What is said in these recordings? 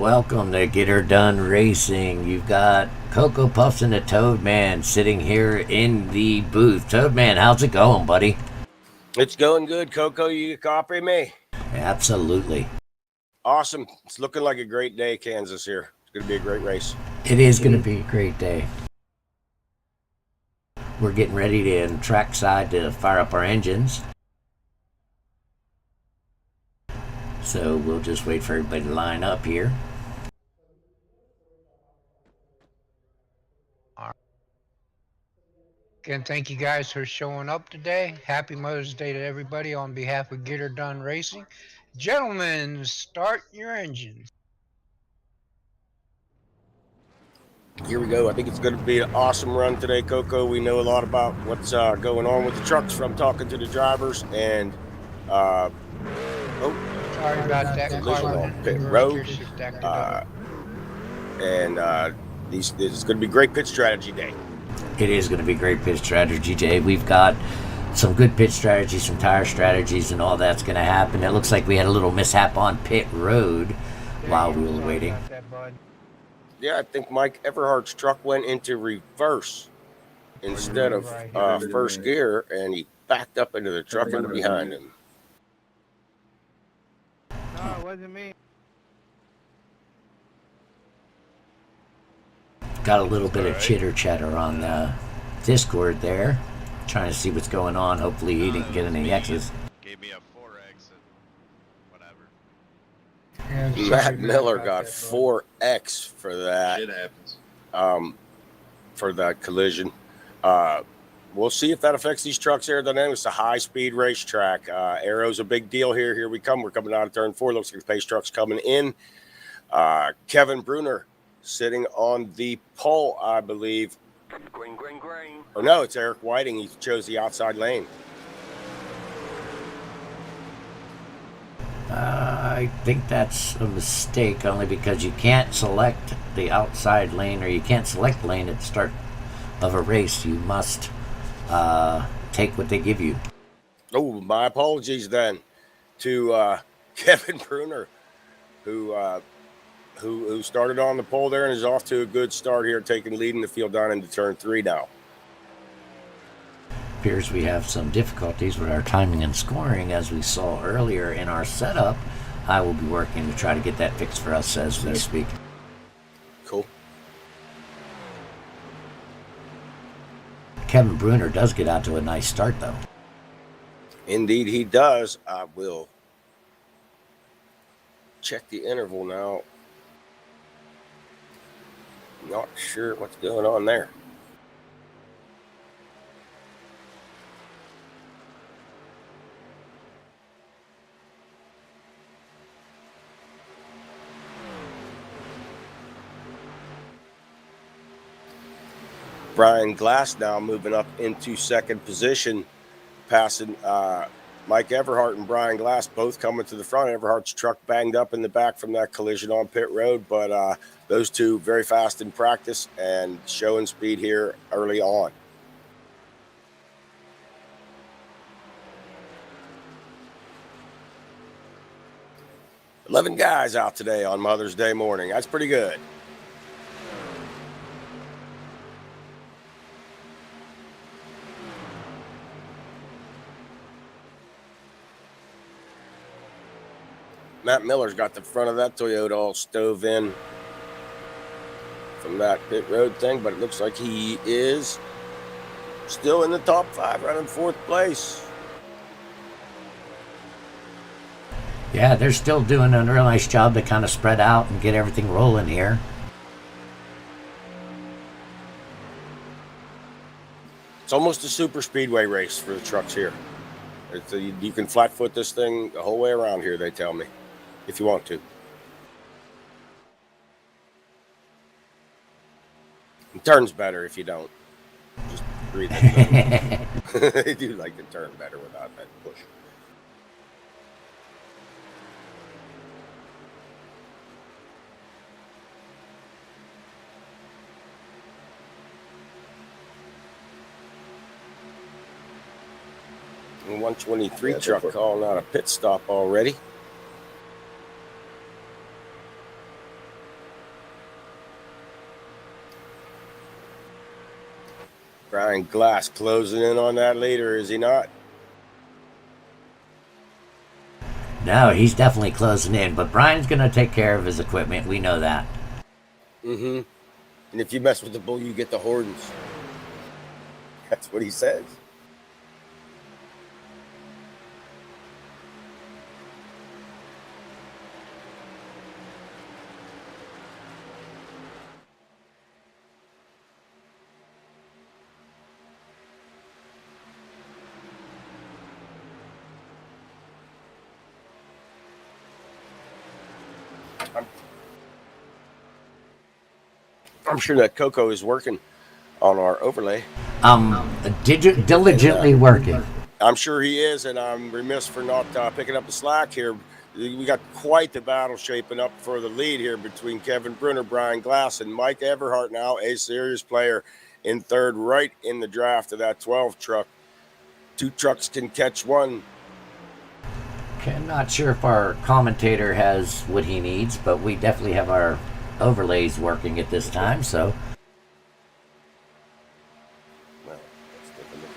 welcome to Get Her Done Racing. You've got Cocoa Puffs and the Toad Man sitting here in the booth. Toad Man, how's it going, buddy? It's going good, Coco. You copy me? Absolutely. Awesome. It's looking like a great day, Kansas here. It's going to be a great race. It is going to be a great day. We're getting ready to trackside to fire up our engines. So we'll just wait for everybody to line up here. Again, thank you guys for showing up today. Happy Mother's Day to everybody on behalf of Get Her Done Racing. Gentlemen, start your engines. Here we go. I think it's going to be an awesome run today, Coco. We know a lot about what's going on with the trucks from talking to the drivers. And, sorry about that. Collision on pit road. This is going to be great pit strategy day. It is going to be great pit strategy, Jay. We've got some good pit strategies, some tire strategies, and all that's going to happen. It looks like we had a little mishap on pit road while we were waiting. Yeah, I think Mike Everhart's truck went into reverse instead of first gear, and he backed up into the truck from behind him. No, it wasn't me. Got a little bit of chitter chatter on the Discord there, trying to see what's going on. Hopefully he didn't get any X's. Gave me a 4X and whatever. Matt Miller got 4X for that. Shit happens. For that collision. We'll see if that affects these trucks' aerodynamics. It's a high-speed racetrack. Aero's a big deal here. Here we come. We're coming out of turn 4. Looks like the pace truck's coming in. Kevin Bruner sitting on the pole, I believe. Green. Or no, it's Eric Whiting. He chose the outside lane. I think that's a mistake, only because you can't select the outside lane, or you can't select the lane at the start of a race. You must take what they give you. Oh, my apologies then to Kevin Bruner, who started on the pole there and is off to a good start here, leading the field down into turn 3 now. Appears we have some difficulties with our timing and scoring, as we saw earlier in our setup. I will be working to try to get that fixed for us as we speak. Cool. Kevin Bruner does get out to a nice start, though. Indeed, he does. I will check the interval now. Not sure what's going on there. Brian Glass now moving up into second position, passing Mike Everhart and Brian Glass both coming to the front. Everhart's truck banged up in the back from that collision on pit road, but those two very fast in practice and showing speed here early on. "11 guys out today on Mother's Day morning." That's pretty good. Matt Miller's got the front of that Toyota all stove in from that pit road thing, but it looks like he is still in the top 5, running 4th place. Yeah, they're still doing a real nice job to kind of spread out and get everything rolling here. It's almost a super speedway race for the trucks here. You can flat foot this thing the whole way around here, they tell me, if you want to. It turns better if you don't. Just breathe it. They do like to turn better without that push. The 123 truck calling out a pit stop already. Brian Glass closing in on that leader, is he not? No, he's definitely closing in, but Brian's going to take care of his equipment. We know that. Mm-hmm. And if you mess with the bull, you get the Hordens. That's what he says. I'm sure that Coco is working on our overlay. Diligently working. I'm sure he is, and I'm remiss for not picking up the slack here. We got quite the battle shaping up for the lead here between Kevin Brunner, Brian Glass, and Mike Everhart, now a serious player, in third, right in the draft of that 12 truck. 2 trucks can catch one. Okay, I'm not sure if our commentator has what he needs, but we definitely have our overlays working at this time, so. Well, let's take a look.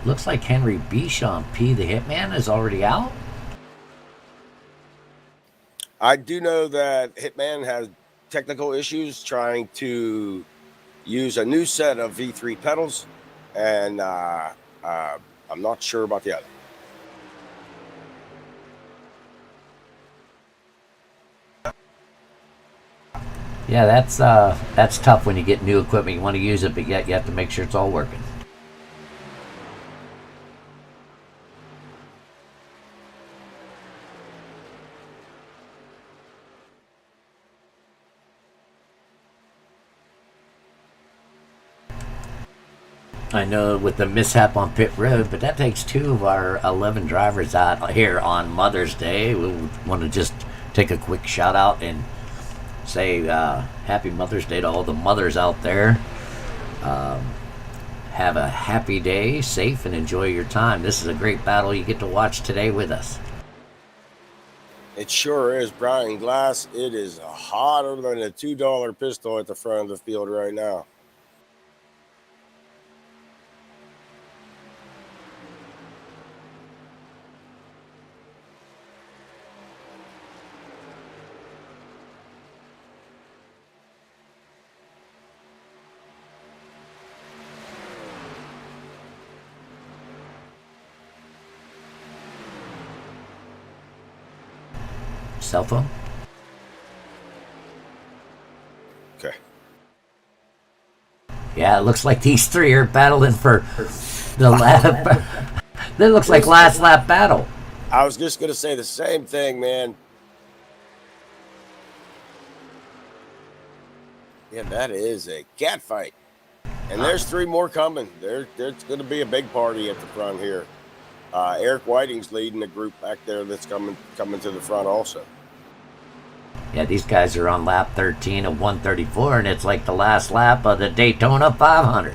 Looks like Henry Bichon P, the Hitman, is already out. I do know that Hitman has technical issues trying to use a new set of V3 pedals, and I'm not sure about the other. Yeah, that's tough when you get new equipment. You want to use it, but yet you have to make sure it's all working. I know with the mishap on pit road, but that takes 2 of our 11 drivers out here on Mother's Day. We want to just take a quick shout out and say happy Mother's Day to all the mothers out there. Have a happy day, safe, and enjoy your time. This is a great battle you get to watch today with us. It sure is, Brian Glass. It is hotter than a $2 pistol at the front of the field right now. Cell phone? Okay. Yeah, it looks like these 3 are battling for the lap. That looks like last lap battle. I was just going to say the same thing, man. Yeah, that is a cat fight. And there's 3 more coming. There's going to be a big party at the front here. Eric Whiting's leading the group back there that's coming to the front also. Yeah, these guys are on lap 13 of 134, and it's like the last lap of the Daytona 500.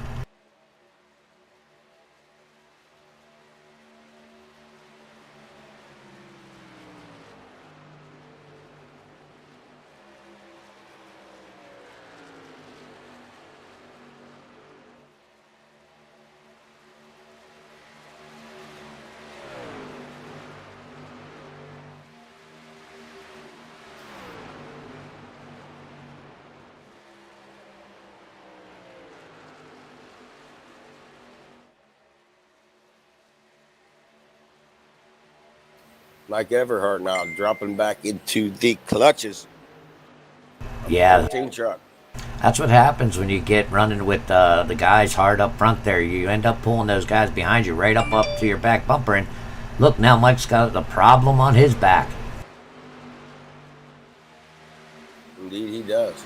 Mike Everhart now dropping back into the clutches. Yeah, 14 truck. that's what happens when you get running with the guys hard up front there. You end up pulling those guys behind you right up to your back bumper. And look, now Mike's got a problem on his back. Indeed, he does.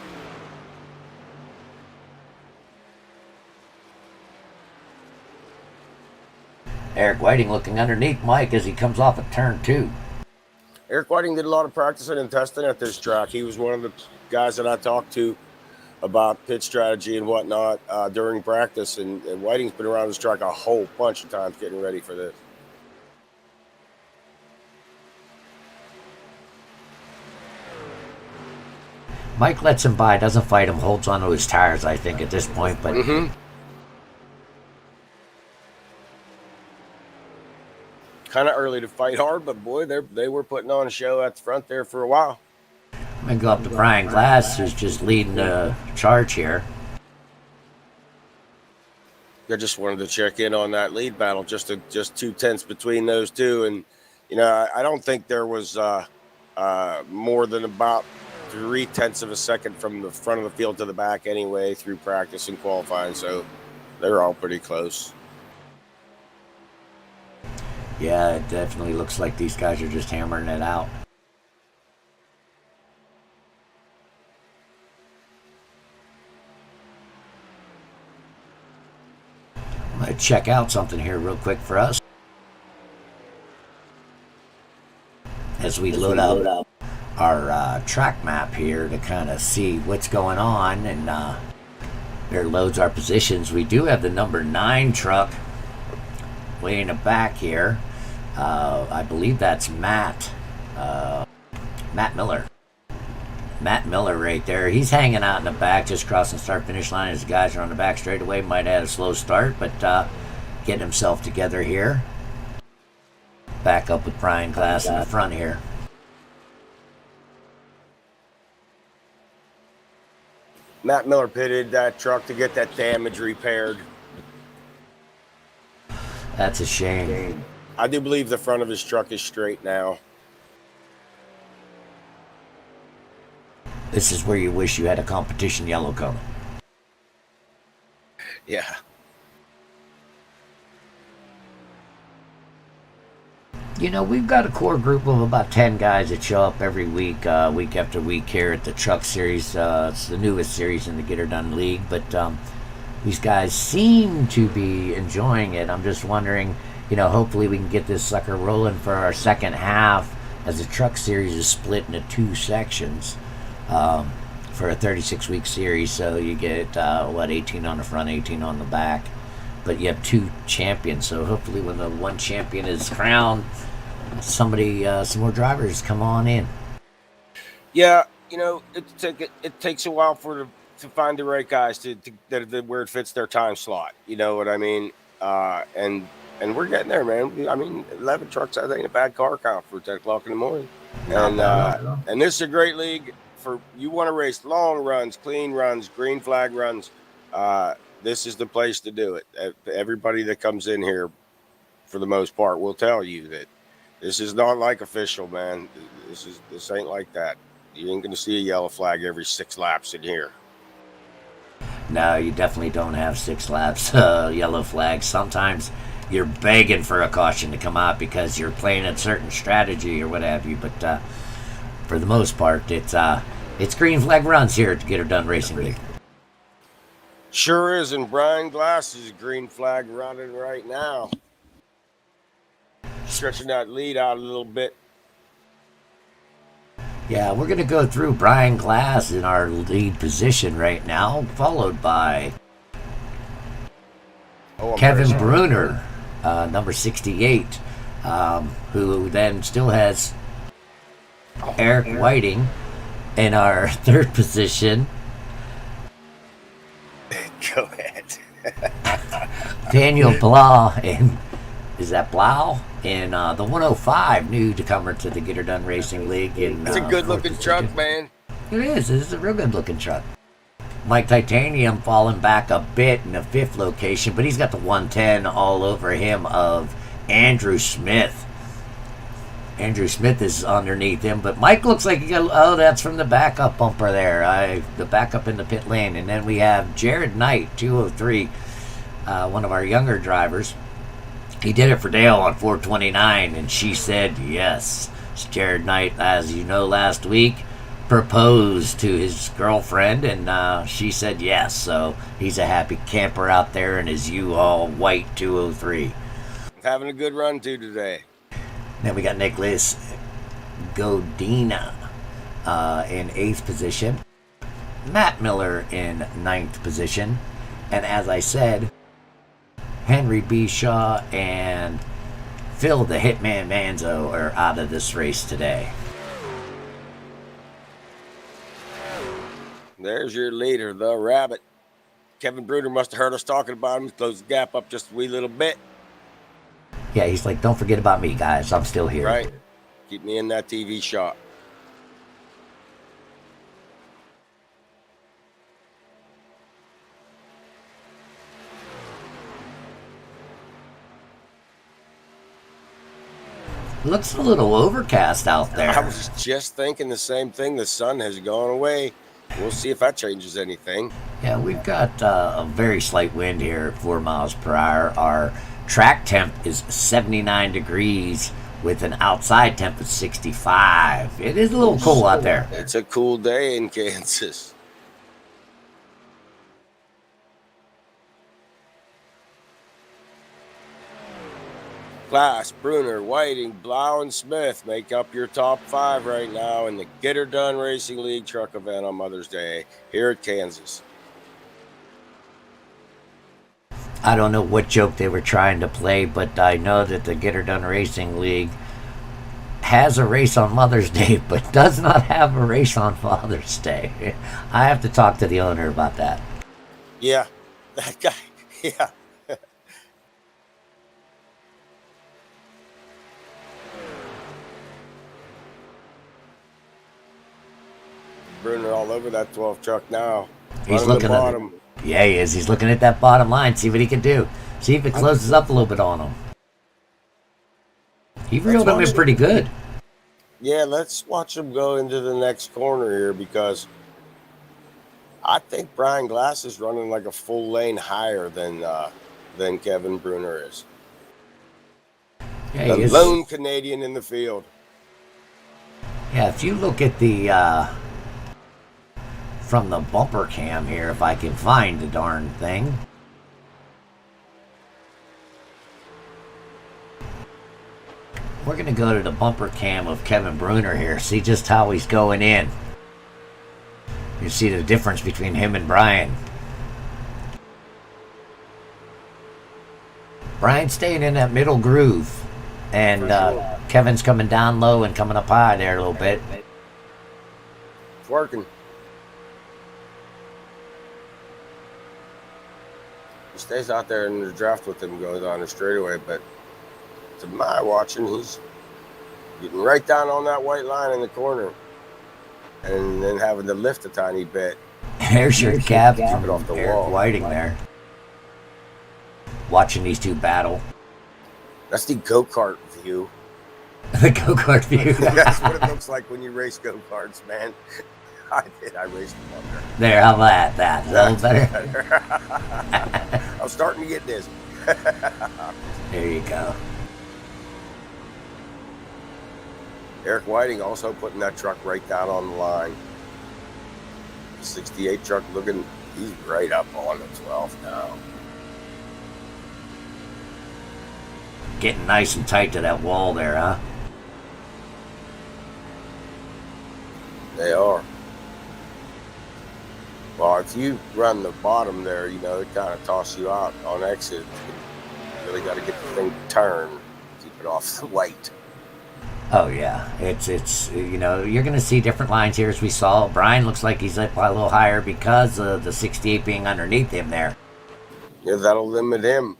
Eric Whiting looking underneath Mike as he comes off of turn 2. Eric Whiting did a lot of practicing and testing at this track. He was one of the guys that I talked to about pit strategy and whatnot during practice. And Whiting's been around this track a whole bunch of times getting ready for this. Mike lets him by, doesn't fight him, holds onto his tires, I think, at this point. But kind of early to fight hard, but boy, they were putting on a show at the front there for a while. I'm going to go up to Brian Glass, who's just leading the charge here. I just wanted to check in on that lead battle, just 2/10 between those two. And, I don't think there was more than about 0.3 of a second from the front of the field to the back anyway through practice and qualifying. So they're all pretty close. Yeah, it definitely looks like these guys are just hammering it out. I'm going to check out something here real quick for us. As we load up our track map here to kind of see what's going on, and there loads our positions. We do have the number 9 truck way in the back here. I believe that's Matt Miller. Matt Miller right there. He's hanging out in the back, just crossing the start-finish line. His guys are on the back straightaway. Might have had a slow start, but getting himself together here. Back up with Brian Glass in the front here. Matt Miller pitted that truck to get that damage repaired. That's a shame. I do believe the front of his truck is straight now. This is where you wish you had a competition yellow cone. Yeah. We've got a core group of about 10 guys that show up every week, week after week here at the Truck Series. It's the newest series in the Get Her Done League, but these guys seem to be enjoying it. I'm just wondering, hopefully we can get this sucker rolling for our second half, as the Truck Series is split into 2 sections for a 36-week series. So you get, 18 on the front, 18 on the back. But you have 2 champions, so hopefully when the one champion is crowned, some more drivers come on in. Yeah, it takes a while to find the right guys to where it fits their time slot. You know what I mean? And we're getting there, man. I mean, 11 trucks, that ain't a bad car count for 10 o'clock in the morning. And this is a great league for you want to race long runs, clean runs, green flag runs. This is the place to do it. Everybody that comes in here, for the most part, will tell you that this is not like official, man. This ain't like that. You ain't going to see a yellow flag every 6 laps in here. No, you definitely don't have 6 laps yellow flags. Sometimes you're begging for a caution to come out because you're playing a certain strategy or what have you. But for the most part, it's green flag runs here at the Get Her Done Racing League. Sure is, and Brian Glass is green flag running right now. Stretching that lead out a little bit. Yeah, we're going to go through Brian Glass in our lead position right now, followed by Kevin Bruner, number 68, who then still has Eric Whiting in our 3rd position. Go ahead. Daniel Blau, is that Blau? In the 105, new to comer to the Get Her Done Racing League. It's a good-looking truck, man. It is. It's a real good-looking truck. Mike Titanium falling back a bit in the 5th location, but he's got the 110 all over him of Andrew Smith. Andrew Smith is underneath him, but Mike looks like he got, that's from the backup bumper there. The backup in the pit lane. And then we have Jared Knight, 203, one of our younger drivers. He did it for Dale on 429, and she said yes. Jared Knight, as you know, last week proposed to his girlfriend, and she said yes. So he's a happy camper out there in his U-Haul white 203. Having a good run, too, today. Then we got Nicholas Godina in 8th position. Matt Miller in 9th position. And as I said, Henry B. Shaw and Phil the Hitman Manzo are out of this race today. There's your leader, the Rabbit. Kevin Bruder must have heard us talking about him. Closed the gap up just a wee little bit. Yeah, he's like, don't forget about me, guys. I'm still here. Right. Keep me in that TV shot. Looks a little overcast out there. I was just thinking the same thing. The sun has gone away. We'll see if that changes anything. Yeah, we've got a very slight wind here at 4 miles per hour. Our track temp is 79 degrees with an outside temp of 65. It is a little cool out there. It's a cool day in Kansas. Glass, Bruner, Whiting, Blau, and Smith make up your top 5 right now in the Get Her Done Racing League truck event on Mother's Day here at Kansas. I don't know what joke they were trying to play, but I know that the Get Her Done Racing League has a race on Mother's Day, but does not have a race on Father's Day. I have to talk to the owner about that. Yeah, that guy, yeah. Bruner all over that 12 truck now. He's Running looking the at bottom. Yeah, he is. He's looking at that bottom line, see what he can do. See if it closes up a little bit on him. He reeled him in pretty good. Yeah, let's watch him go into the next corner here because I think Brian Glass is running like a full lane higher than Kevin Bruner is. Yeah, The lone Canadian in the field. Yeah, if you look at the from the bumper cam here, if I can find the darn thing. We're going to go to the bumper cam of Kevin Bruner here, see just how he's going in. You see the difference between him and Brian. Brian's staying in that middle groove, and Kevin's coming down low and coming up high there a little bit. It's working. He stays out there in the draft with him, goes on the straightaway, but to my watching, he's getting right down on that white line in the corner and then having to lift a tiny bit. There's your cap from off the Eric wall. Whiting there. Watching these two battle. That's the go-kart view. The go-kart view. That's what it looks like when you race go-karts, man. I did. I raced them up there. There, how about that? Is that a little better? I'm starting to get dizzy. There you go. Eric Whiting also putting that truck right down on the line. 68 truck looking, he's right up on the 12 now. Getting nice and tight to that wall there, huh? They are. Well, if you run the bottom there, you know, it kind of tosses you out on exit. You really got to get the thing turned, keep it off the weight. Oh yeah, it's you know, you're gonna see different lines here as we saw. Brian looks like he's up a little higher because of the 68 being underneath him there. Yeah, that'll limit him.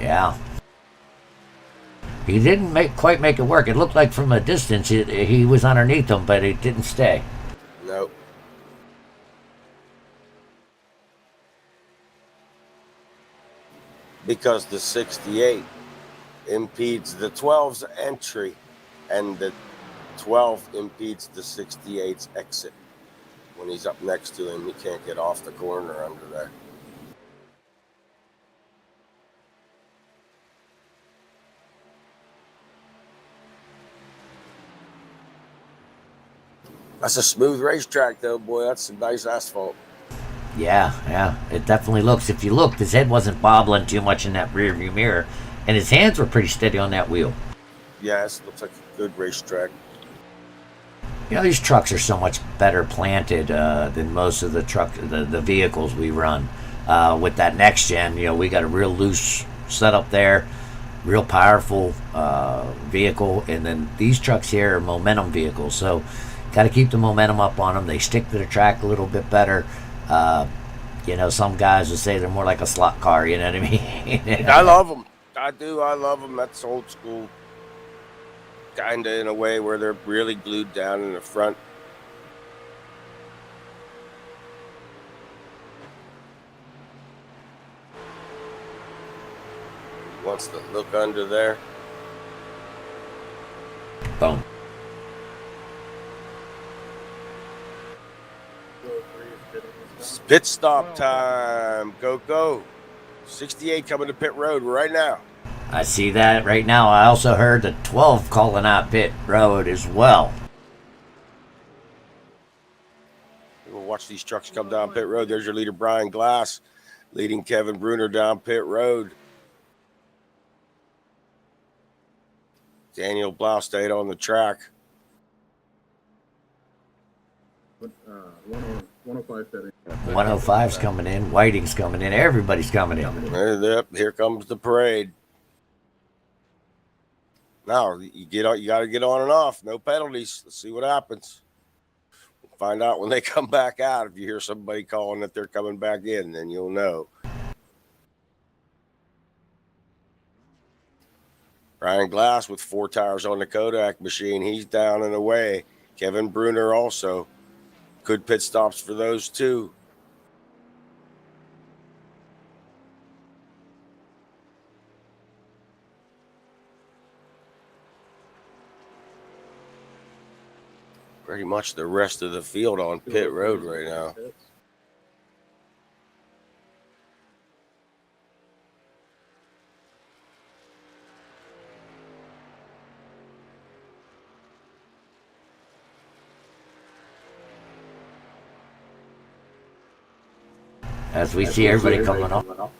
Yeah. He didn't quite make it work. It looked like from a distance he was underneath him, but it didn't stay. Nope. Because the 68 impedes the 12's entry, and the 12 impedes the 68's exit. When he's up next to him, he can't get off the corner under there. That's a smooth racetrack, though, boy. That's some nice asphalt. Yeah, it definitely looks. If you looked, his head wasn't bobbling too much in that rear view mirror, and his hands were pretty steady on that wheel. Yeah, this looks like a good racetrack. You know, these trucks are so much better planted than most of the vehicles we run. With that next gen, you know, we got a real loose setup there, real powerful vehicle, and then these trucks here are momentum vehicles. So got to keep the momentum up on them. They stick to the track a little bit better. Some guys would say they're more like a slot car. You know what I mean? I love them. I do. I love them. That's old school, kind of in a way where they're really glued down in the front. Wants to look under there. Boom. Pit stop time. Go, go. 68 coming to pit road right now. I see that right now. I also heard the 12 calling out pit road as well. We'll watch these trucks come down pit road. There's your leader, Brian Glass, leading Kevin Bruner down pit road. Daniel Blau stayed on the track. 105 setting. 105's coming in. Whiting's coming in. Everybody's coming in. Yep, here comes the parade. Now you got to get on and off. No penalties. Let's see what happens. We'll find out when they come back out. If you hear somebody calling that they're coming back in, then you'll know. Brian Glass with 4 tires on the Kodak machine. He's down and away. Kevin Bruner also. Good pit stops for those two. Pretty much the rest of the field on pit road right now. As we see everybody coming up.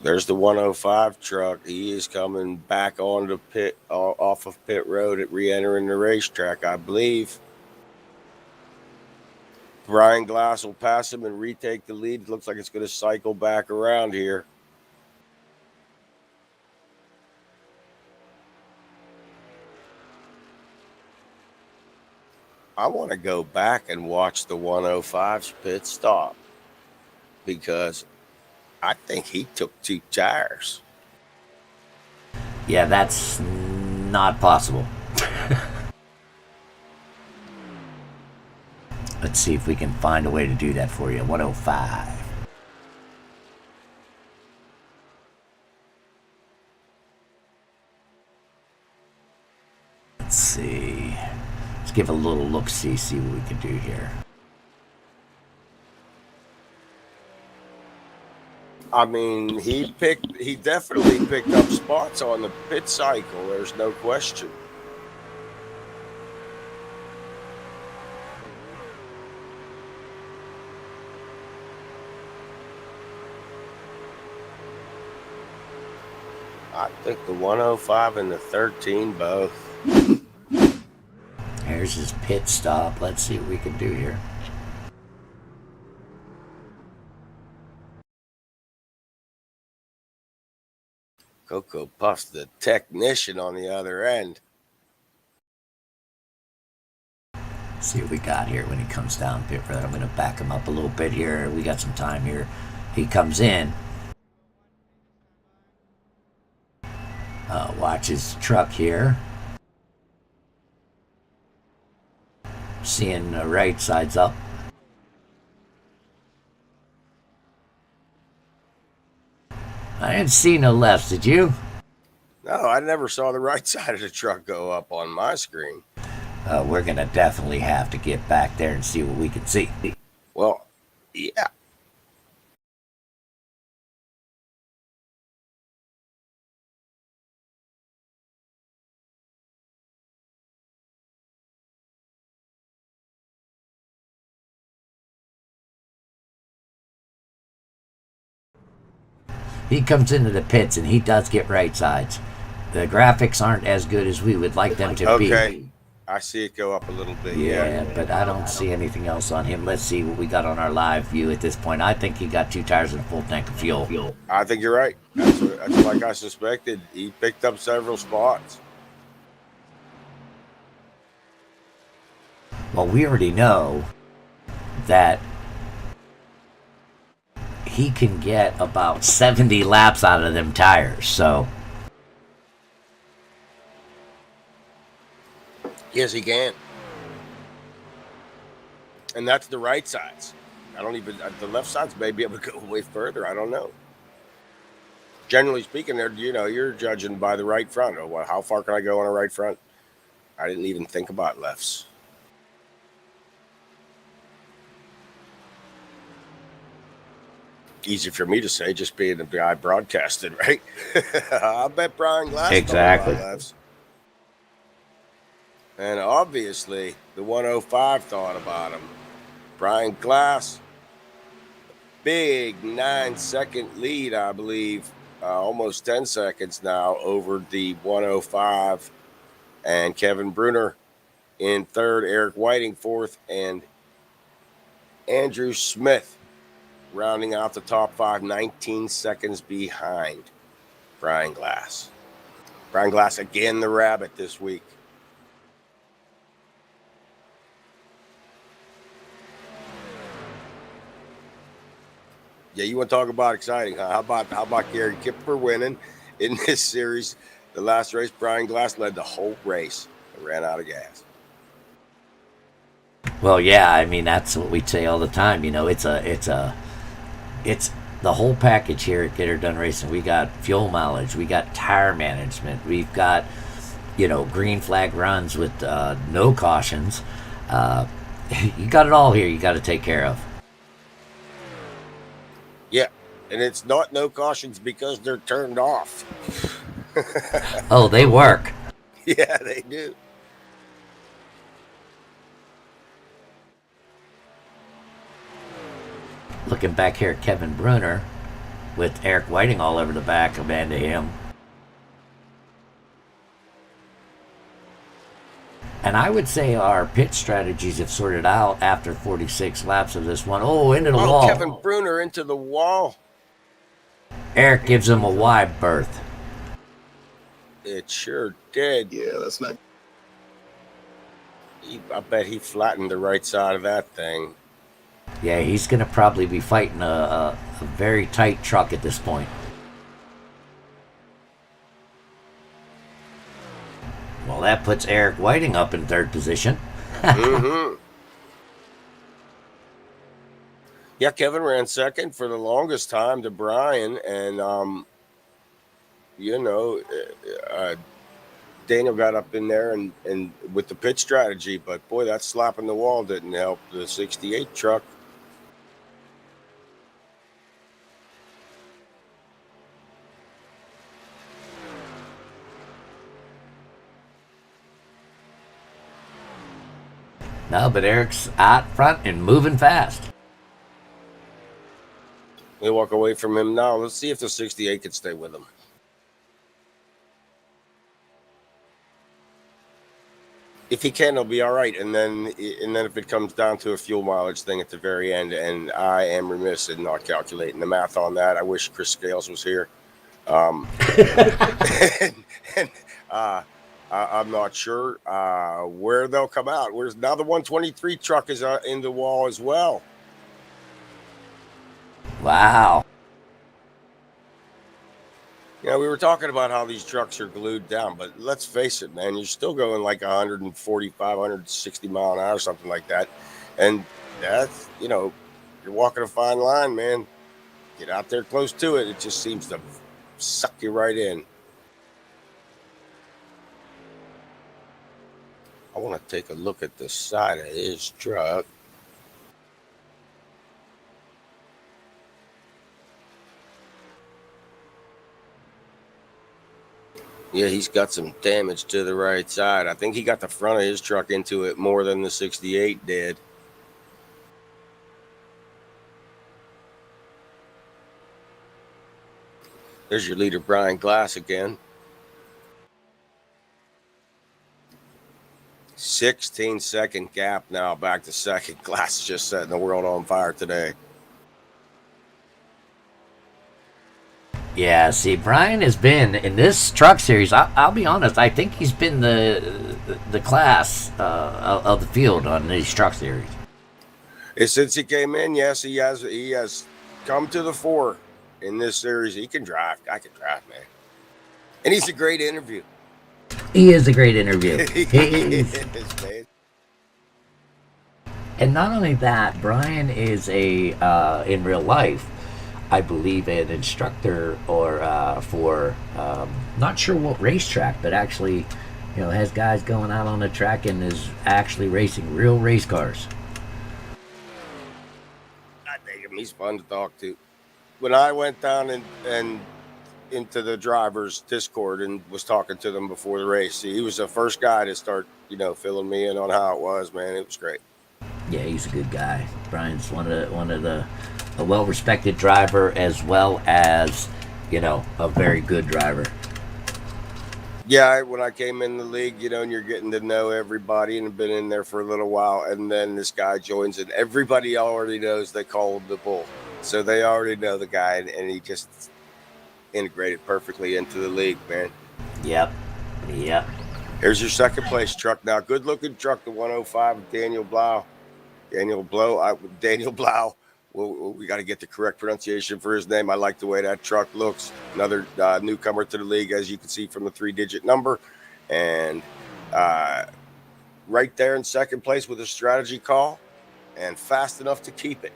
There's the 105 truck. He is coming back on the pit, off of pit road at re-entering the racetrack, I believe. Brian Glass will pass him and retake the lead. It looks like it's going to cycle back around here. I want to go back and watch the 105's pit stop because I think he took 2 tires. Yeah, that's not possible. Let's see if we can find a way to do that for you. 105. Let's see. Let's give a little look-see, see what we can do here. I mean, he definitely picked up spots on the pit cycle. There's no question. I think the 105 and the 13 both. Here's his pit stop. Let's see what we can do here. Coco Puff's the technician on the other end. Let's see what we got here when he comes down pit road. I'm going to back him up a little bit here. We got some time here. He comes in. Watch his truck here. Seeing the right side's up. I didn't see no lefts, did you? No, I never saw the right side of the truck go up on my screen. We're going to definitely have to get back there and see what we can see. Well, yeah. He comes into the pits and he does get right sides. The graphics aren't as good as we would like them to be. Okay. I see it go up a little bit. Yeah, but I don't see anything else on him. Let's see what we got on our live view at this point. I think he got 2 tires and a full tank of fuel. I think you're right. That's like I suspected. He picked up several spots. Well, we already know that he can get about 70 laps out of them tires. So, Yes, he can. And that's the right sides. I don't even, the left sides may be able to go way further. I don't know. Generally speaking, there, you're judging by the right front. Oh, well, how far can I go on a right front? I didn't even think about lefts. Easy for me to say, just being the guy broadcasted, right? I bet Brian Glass exactly. thought about lefts. And obviously, the 105 thought about him. Brian Glass, big 9-second lead, I believe, almost 10 seconds now over the 105. And Kevin Bruner in third, Eric Whiting fourth, and Andrew Smith rounding out the top 5, 19 seconds behind Brian Glass. Brian Glass again the rabbit this week. Yeah, you want to talk about exciting, huh? How about Gary Kipper winning in this series? The last race, Brian Glass led the whole race and ran out of gas. Well, yeah, I mean that's what we say all the time. It's the whole package here at Get Her Done Racing. We got fuel mileage, we got tire management, we've got green flag runs with no cautions. You got it all here. You got to take care of. Yeah, and it's not no cautions because they're turned off. Oh, they work. Yeah, they do. Looking back here at Kevin Bruner with Eric Whiting all over the back of him. And I would say our pit strategies have sorted out after 46 laps of this one. Oh, into the wall. Kevin Bruner into the wall. Eric gives him a wide berth. It sure did. Yeah, that's not. I bet he flattened the right side of that thing. Yeah, he's going to probably be fighting a very tight truck at this point. Well, that puts Eric Whiting up in third position. Mm-hmm. Yeah, Kevin ran second for the longest time to Brian, and Daniel got up in there and with the pit strategy, but boy, that slap in the wall didn't help the 68 truck. No, but Eric's out front and moving fast. They walk away from him now. Let's see if the 68 can stay with him. If he can, he'll be all right. And then if it comes down to a fuel mileage thing at the very end, and I am remiss in not calculating the math on that. I wish Chris Scales was here. I'm not sure where they'll come out. Where's now the 123 truck is in the wall as well. Wow. Yeah, we were talking about how these trucks are glued down, but let's face it, man, you're still going like 145, 160 mile an hour, something like that. And that's, you're walking a fine line, man. Get out there close to it. It just seems to suck you right in. I want to take a look at the side of his truck. Yeah, he's got some damage to the right side. I think he got the front of his truck into it more than the 68 did. There's your leader, Brian Glass, again. 16-second gap now back to second. Glass just setting the world on fire today. Yeah, see, Brian has been in this truck series. I'll be honest. I think he's been the class of the field on these truck series. And since he came in, yes, he has come to the fore in this series. He can drive. I can drive, man. And he's a great interview. He is a great interview. He He's- is, man. and not only that, Brian is in real life, I believe, an instructor or for not sure what racetrack, but actually, has guys going out on the track and is actually racing real race cars. I think him. He's fun to talk to. When I went down and into the drivers' Discord and was talking to them before the race, he was the first guy to start, filling me in on how it was. Man, it was great. Yeah, he's a good guy. Brian's one of the a well-respected driver, as well as a very good driver. Yeah, when I came in the league, and you're getting to know everybody and have been in there for a little while, and then this guy joins and everybody already knows they call him the Bull. So they already know the guy, and he just integrated perfectly into the league, man. Yep. Here's your second place truck now. Good looking truck, the 105 of Daniel Blau. Daniel Blau. We got to get the correct pronunciation for his name. I like the way that truck looks. Another newcomer to the league, as you can see from the 3-digit number. And right there in second place with a strategy call and fast enough to keep it.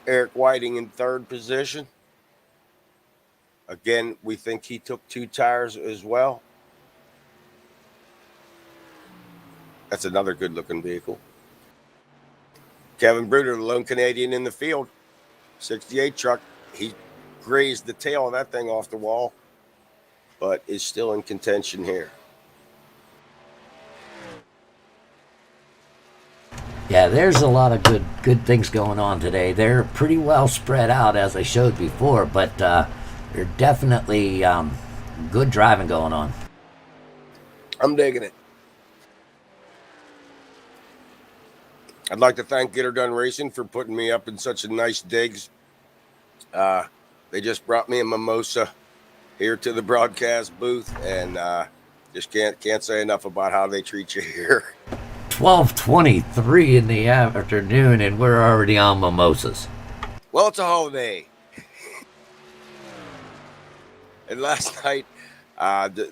Eric Whiting in third position. Again, we think he took 2 tires as well. That's another good-looking vehicle. Kevin Bruder, the lone Canadian in the field. 68 truck. He grazed the tail of that thing off the wall, but is still in contention here. Yeah, there's a lot of good things going on today. They're pretty well spread out, as I showed before, but they're definitely good driving going on. I'm digging it. I'd like to thank Get Her Done Racing for putting me up in such a nice digs. They just brought me a mimosa here to the broadcast booth, and just can't say enough about how they treat you here. 12:23 in the afternoon, and we're already on mimosas. Well, it's a holiday. And last night,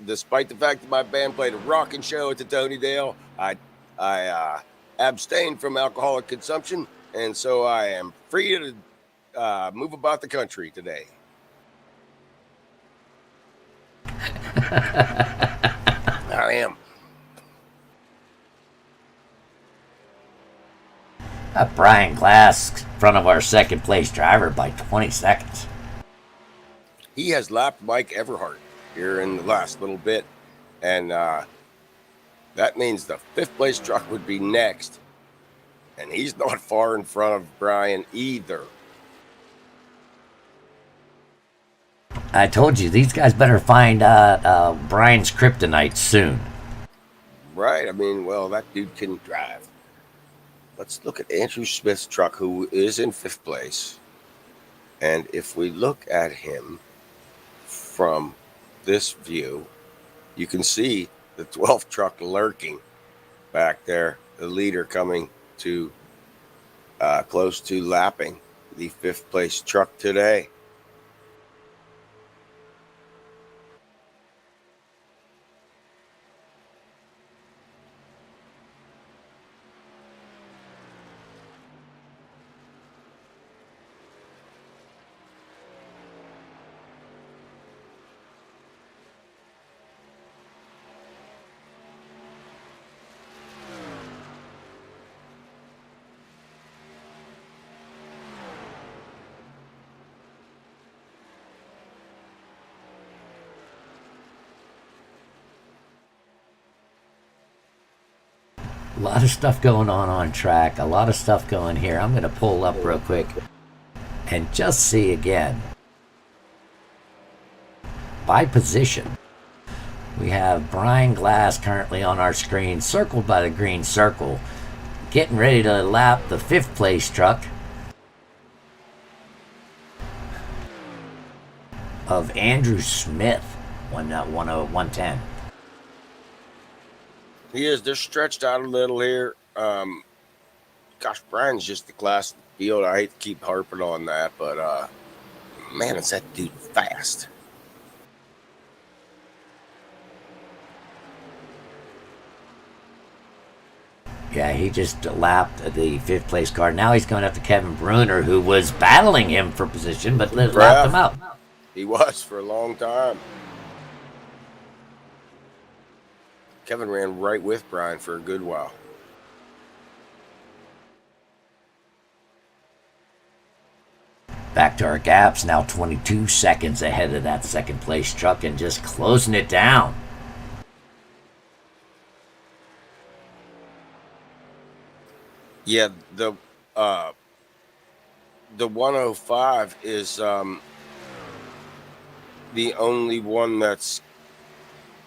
despite the fact that my band played a rocking show at the Tony Dale, I abstained from alcoholic consumption, and so I am free to move about the country today. I am. Brian Glass in front of our second place driver by 20 seconds. He has lapped Mike Everhart here in the last little bit, and that means the 5th place truck would be next, and he's not far in front of Brian either. I told you, these guys better find Brian's kryptonite soon. Right? I mean, well, that dude can drive. Let's look at Andrew Smith's truck, who is in 5th place. And if we look at him from this view, you can see the 12th truck lurking back there, the leader coming to close to lapping the 5th place truck today. A lot of stuff going on track. A lot of stuff going here. I'm going to pull up real quick and just see again. By position, we have Brian Glass currently on our screen, circled by the green circle, getting ready to lap the 5th place truck. of Andrew Smith, 110. He is. They're stretched out a little here. Gosh, Brian's just the class of the field. I hate to keep harping on that, but man, is that dude fast. Yeah, he just lapped the fifth place car. Now he's going up to Kevin Bruner, who was battling him for position, but lapped him out. He was for a long time. Kevin ran right with Brian for a good while. Back to our gaps, now 22 seconds ahead of that second place truck and just closing it down. Yeah, the 105 is the only one that's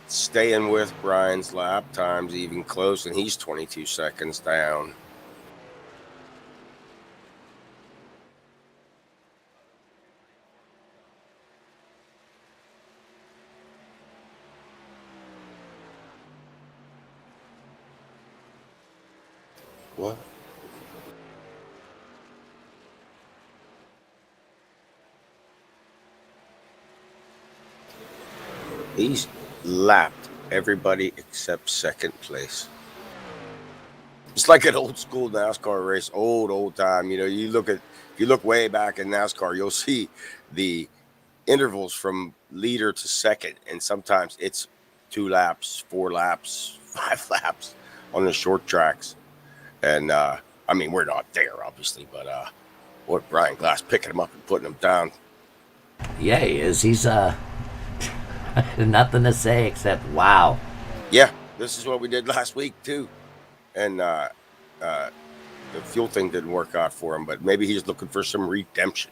staying with Brian's lap times even close, and he's 22 seconds down. What? He's lapped everybody except second place. It's like an old school NASCAR race, old time. You know, if you look way back in NASCAR, you'll see the intervals from leader to second, and sometimes it's 2 laps, 4 laps, 5 laps on the short tracks. And I mean, we're not there, obviously, but what Brian Glass picking him up and putting him down. Yeah, he is. He's nothing to say except wow. Yeah, this is what we did last week too, and the fuel thing didn't work out for him, but maybe he's looking for some redemption.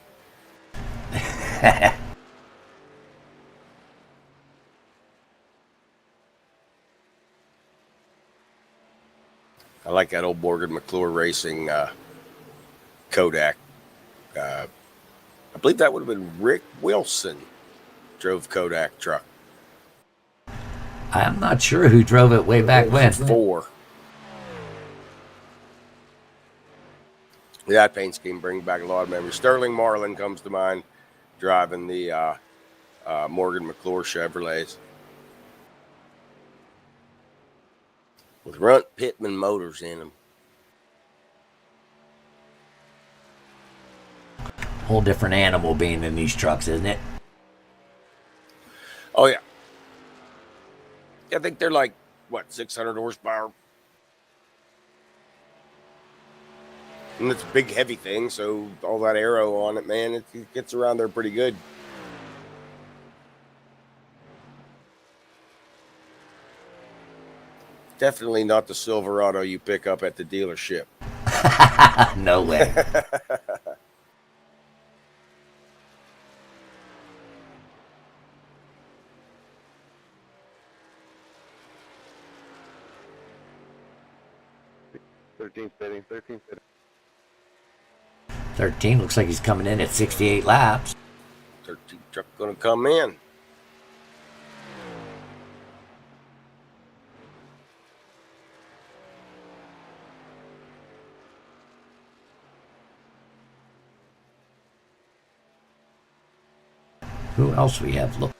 I like that old Morgan McClure Racing Kodak. I believe that would have been Rick Wilson drove Kodak truck. I'm not sure who drove it way back when. 4. That paint scheme brings back a lot of memories. Sterling Marlin comes to mind, driving the Morgan McClure Chevrolets with Runt Pittman motors in them. Whole different animal being in these trucks, isn't it? Oh yeah, I think they're like 600 horsepower, and it's a big heavy thing. So all that aero on it, man, it gets around there pretty good. Definitely not the Silverado you pick up at the dealership. No way. Thirteen. 13 looks like he's coming in at 68 laps. 13 truck going to come in. Who else we have? Look.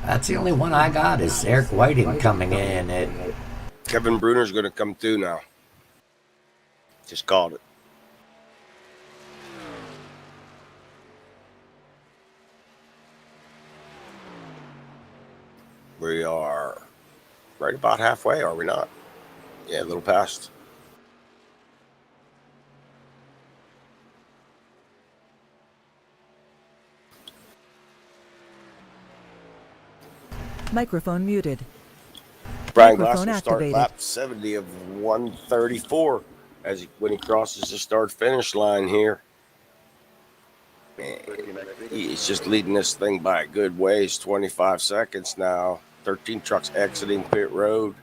That's the only one I got is Eric Whiting coming in at... Kevin Bruner's going to come through now. Just called it. We are right about halfway, are we not? Yeah, a little past. Microphone muted. Brian Glass Microphone will start activated. lap 70 of 134 when he crosses the start-finish line here. Man, he's just leading this thing by a good ways, 25 seconds now. 13 trucks exiting pit road.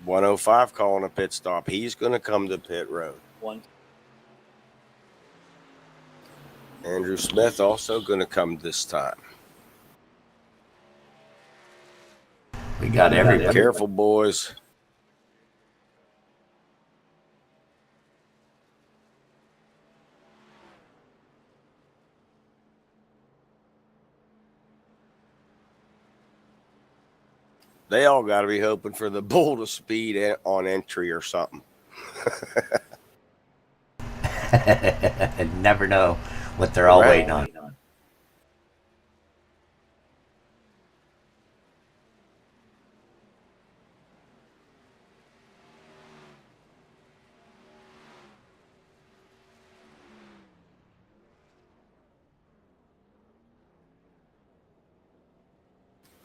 105 calling a pit stop. He's going to come to pit road. Andrew Smith also going to come this time. We got everybody. Careful, boys. They all got to be hoping for the bull to speed on entry or something. Never know what they're all waiting on.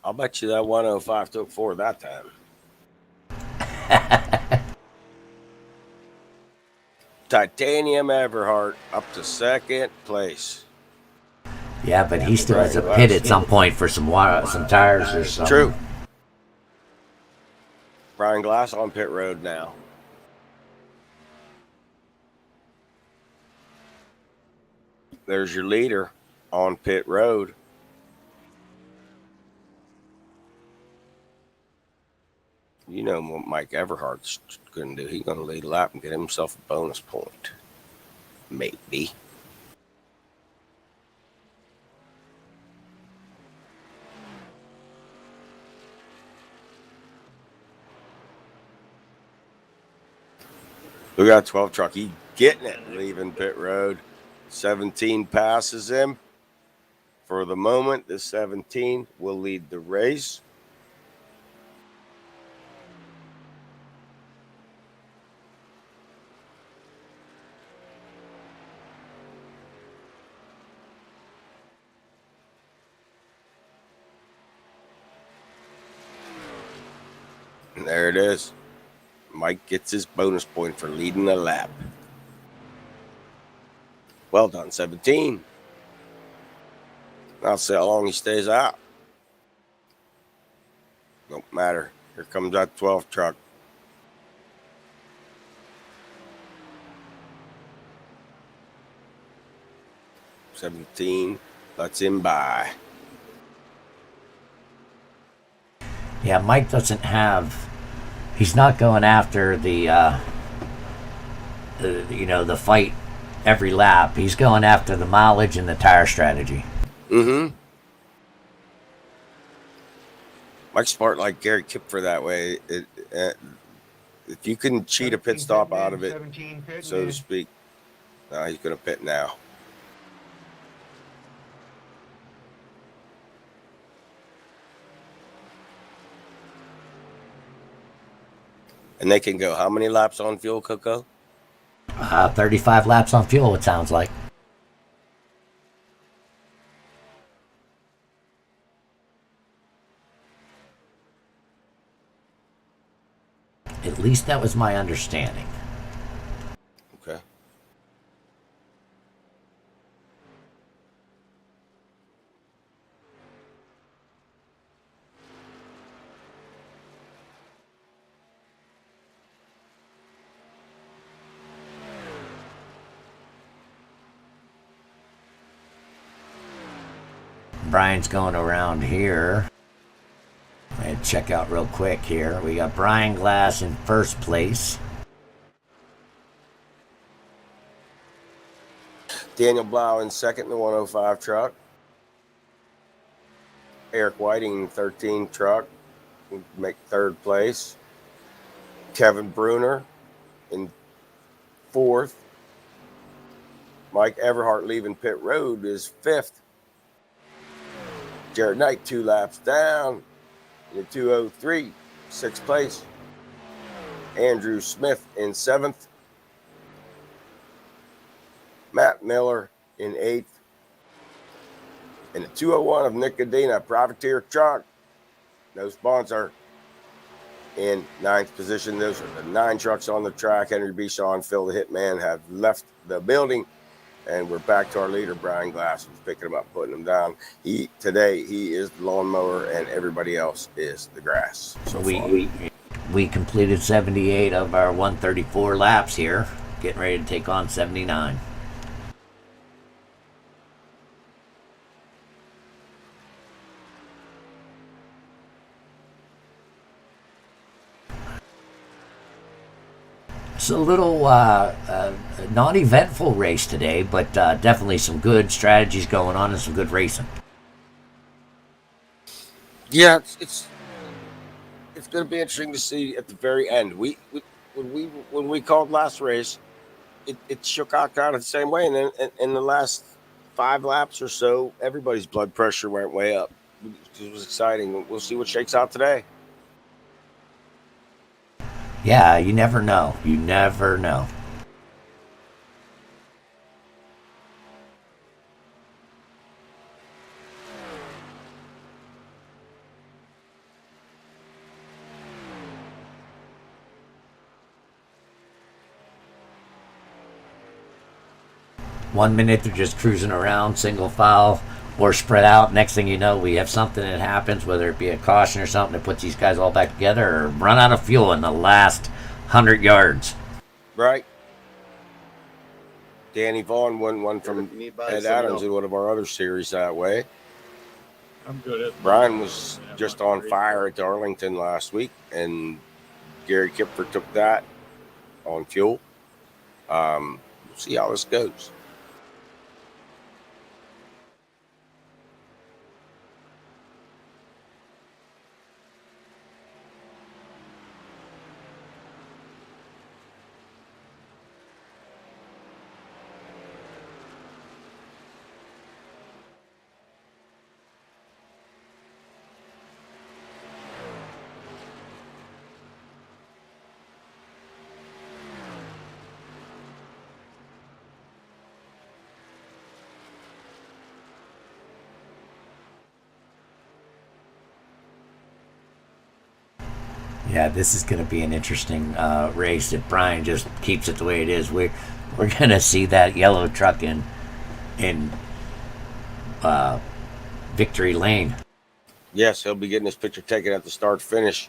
I'll bet you that 105 took 4 that time. Titanium Everhart up to second place. Yeah, but he still has a pit at some point for some water, some tires or something. True. Brian Glass on pit road now. There's your leader on pit road. You know what Mike Everhart's going to do. He's going to lead a lap and get himself a bonus point. Maybe. We got a 12 truck. He's getting it, leaving pit road. 17 passes him. For the moment, the 17 will lead the race. And there it is. Mike gets his bonus point for leading the lap. Well done, 17. I'll see how long he stays out. Don't matter. Here comes that 12 truck. $17 lets him by. Yeah, Mike doesn't have. He's not going after the fight every lap. He's going after the mileage and the tire strategy. Mm-hmm. Mike's smart like Gary Kipfer that way. If you can cheat a pit stop out of it, so to speak, he's going to pit now. And they can go how many laps on fuel, Coco? 35 laps on fuel, it sounds like. At least that was my understanding. Okay. Brian's going around here. I'm going to check out real quick here. We got Brian Glass in first place. Daniel Blau in second in the 105 truck. Eric Whiting, 13 truck, would make third place. Kevin Bruner in fourth. Mike Everhart leaving pit road is fifth. Jared Knight 2 laps down in the 203, sixth place. Andrew Smith in seventh. Matt Miller in eighth. In the 201 of Nicodina, Privateer truck, no sponsor, in ninth position. Those are the 9 trucks on the track. Henry Bichon, Phil the Hitman have left the building. And we're back to our leader, Brian Glass, who's picking them up, putting them down. Today he is the lawnmower, and everybody else is the grass. So we completed 78 of our 134 laps here, getting ready to take on 79. It's a little non-eventful race today, but definitely some good strategies going on and some good racing. Yeah, it's going to be interesting to see at the very end. When we called last race, it shook out kind of the same way, and then in the last 5 laps or so, everybody's blood pressure went way up. It was exciting. We'll see what shakes out today. Yeah, you never know. You never know. One minute they're just cruising around, single file, or spread out. Next thing you know, we have something that happens, whether it be a caution or something that puts these guys all back together, or run out of fuel in the last 100 yards. Right. Danny Vaughn won one from Ed Adams in one of our other series that way. I'm good at Brian was just on fire at Darlington last week, and Gary Kipfer took that on fuel. We'll see how this goes. Yeah, this is going to be an interesting race if Brian just keeps it the way it is. We're going to see that yellow truck in Victory Lane. Yes, he'll be getting his picture taken at the start finish.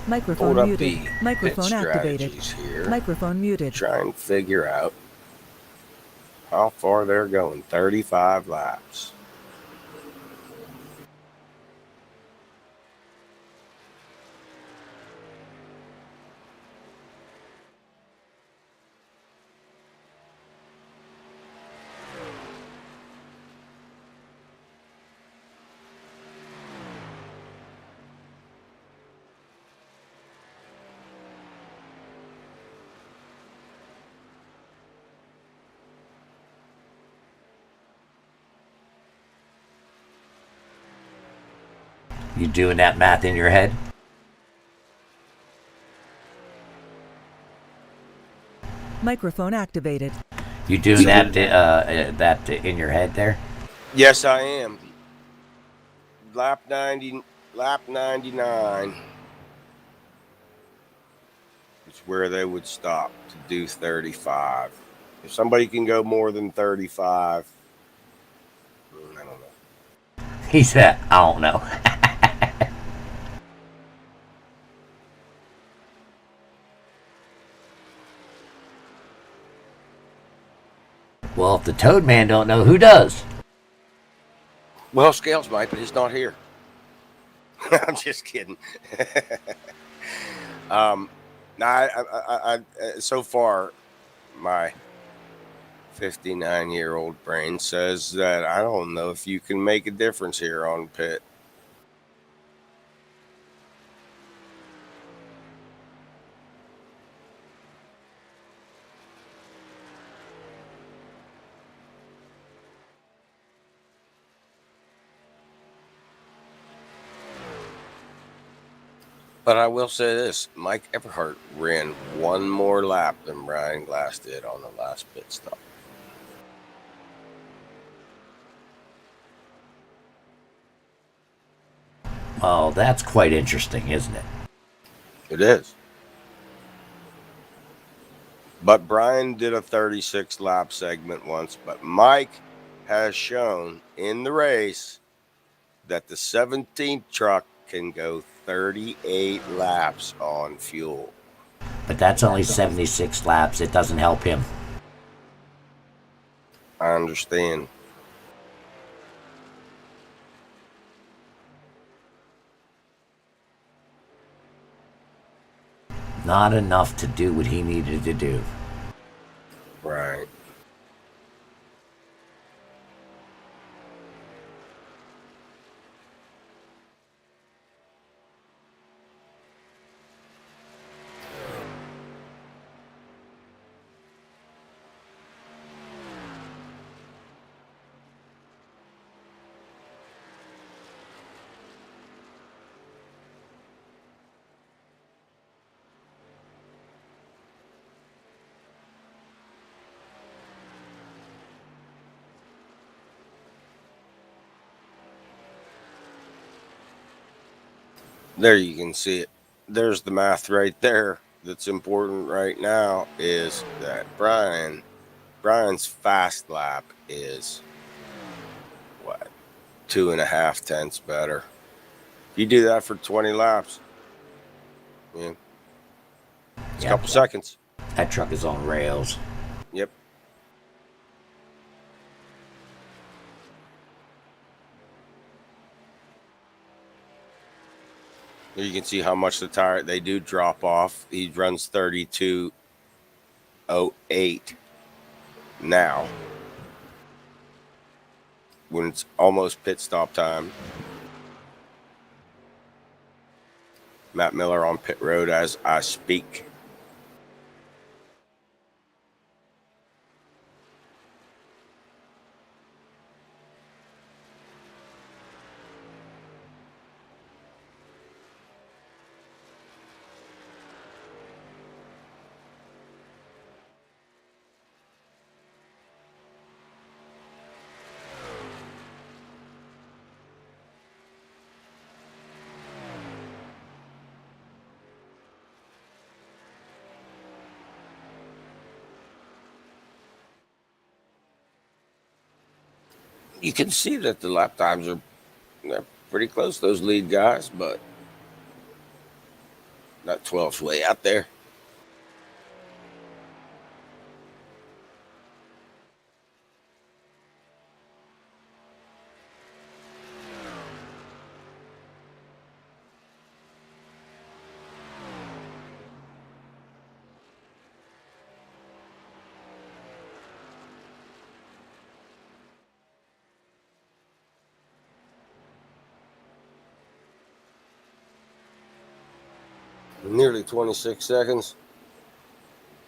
Microphone Hold up muted. the Microphone pit activated. strategies here. Microphone muted. Try and figure out how far they're going. 35 laps. You doing that math in your head? Microphone activated. You doing that in your head there? Yes, I am. Lap 99 is where they would stop to do 35. If somebody can go more than 35, I don't know. He said, I don't know. Well, if the Toad Man don't know, who does? Well, Scales might, but he's not here. I'm just kidding. So far, my 59-year-old brain says that I don't know if you can make a difference here on pit. But I will say this, Mike Everhart ran one more lap than Brian Glass did on the last pit stop. Oh, that's quite interesting, isn't it? It is. But Brian did a 36 lap segment once. But Mike has shown in the race that the 17th truck can go 38 laps on fuel. But that's only 76 laps. It doesn't help him. I understand. Not enough to do what he needed to do. Right. There you can see it. There's the math right there. That's important right now is that Brian's fast lap is what, 2.5 tenths better. If you do that for 20 laps, yeah, it's a couple seconds. That truck is on rails. Yep. You can see how much the tire they do drop off. He runs 32.08 now when it's almost pit stop time. Matt Miller on pit road as I speak. You can see that the lap times they're pretty close, those lead guys, but that 12's way out there. Nearly 26 seconds.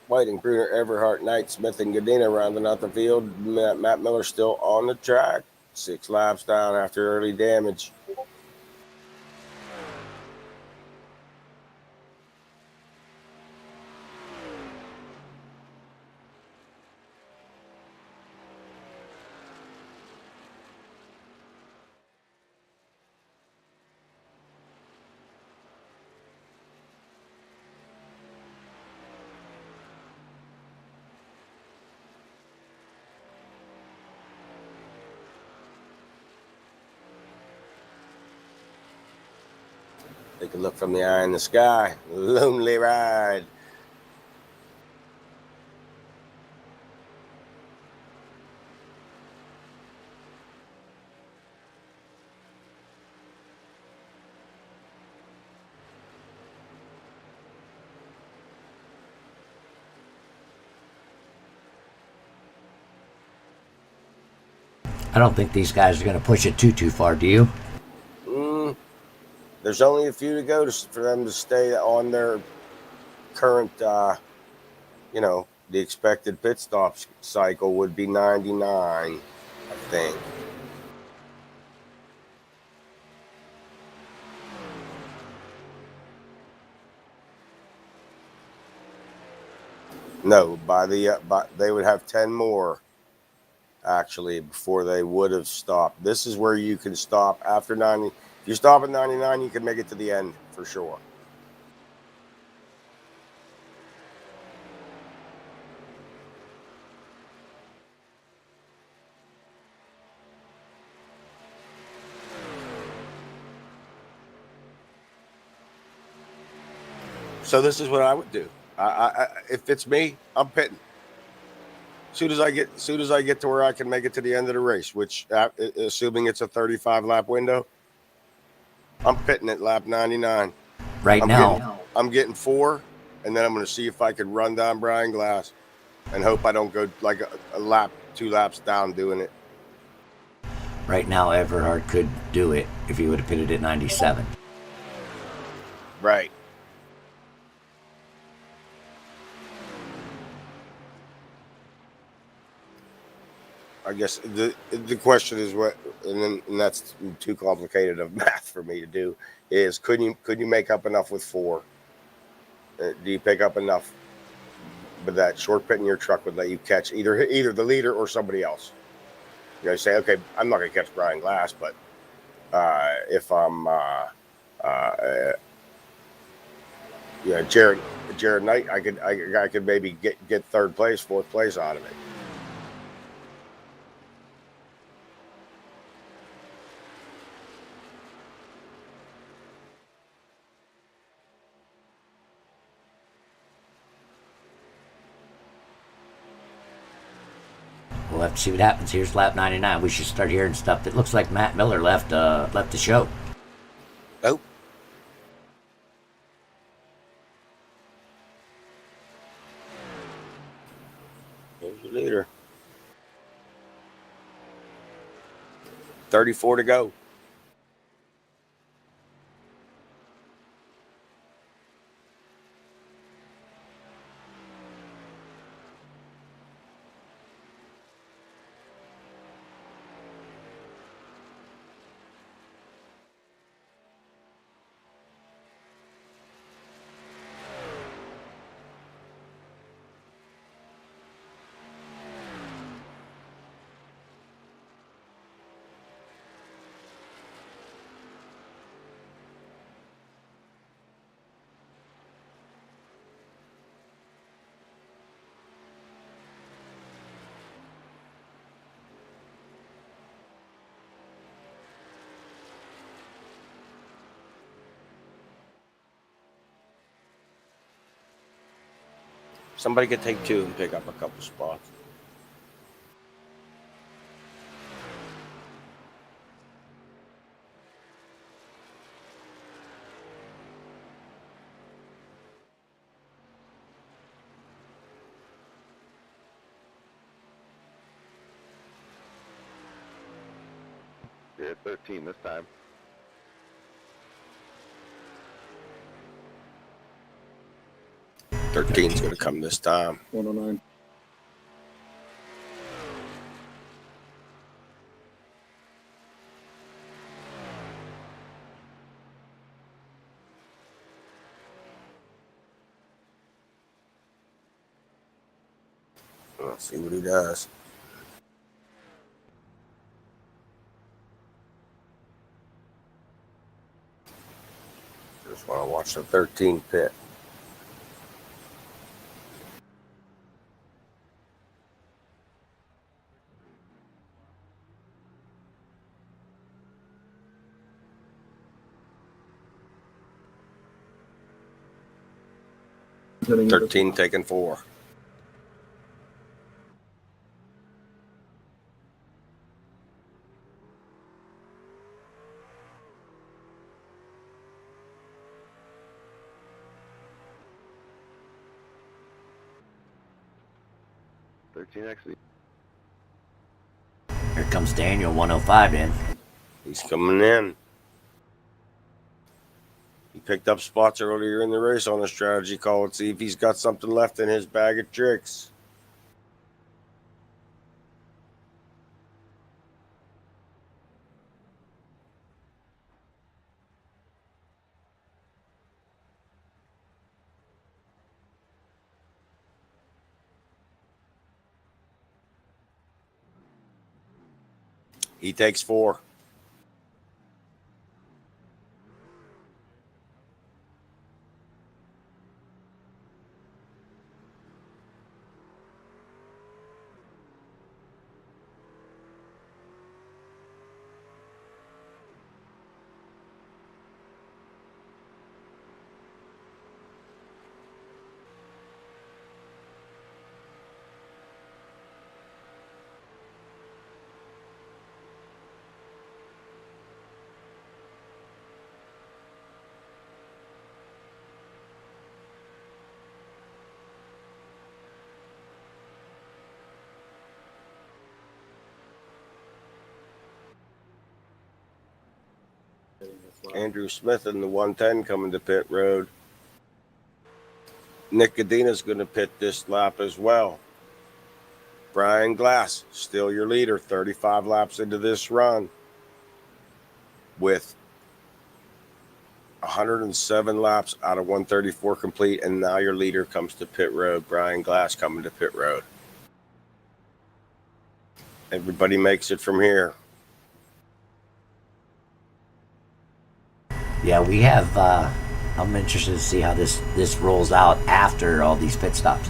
Whiting, Bruner, Everhart, Knight, Smith, and Godina rounding out the field. Matt Miller still on the track. 6 laps down after early damage. Take a look from the eye in the sky. Lonely ride. I don't think these guys are going to push it too far, do you? There's only a few to go for them to stay on their current, the expected pit stop cycle would be 99, I think. No, they would have 10 more actually before they would have stopped. This is where you can stop after 90. If you stop at 99, you can make it to the end for sure. So this is what I would do. If it's me, I'm pitting. Soon as I get to where I can make it to the end of the race, which assuming it's a 35 lap window, I'm pitting at lap 99. Right I'm getting 4, and then I'm going to see if I can run down Brian Glass, and hope I don't go like a lap, 2 laps down doing it. right now, Everhard could do it if he would have pitted at 97. Right. I guess the question is what, and that's too complicated of math for me to do. Is could you make up enough with 4? Do you pick up enough? But that short pit in your truck would let you catch either the leader or somebody else. You know, you say, okay, I'm not going to catch Brian Glass, but if I'm, Jared Knight, I could maybe get 3rd place, 4th place out of it. We'll have to see what happens. Here's lap 99. We should start hearing stuff. That looks like Matt Miller left the show. Oh. Here's your leader. 34 to go. Somebody could take 2 and pick up a couple spots. Yeah, 13 this time. Thirteen's going to come this time. 109. Let's see what he does. Just want to watch the 13 pit. Hitting 13 taking 4. Actually. Here comes Daniel 105 in. He's coming in. He picked up spots earlier in the race on a strategy call. Let's see if he's got something left in his bag of tricks. He takes 4. Andrew Smith in the 110 coming to pit road. Nick Cadina's going to pit this lap as well. Brian Glass, still your leader, 35 laps into this run with 107 laps out of 134 complete, and now your leader comes to pit road. Brian Glass coming to pit road. Everybody makes it from here. Yeah, we have. I'm interested to see how this rolls out after all these pit stops.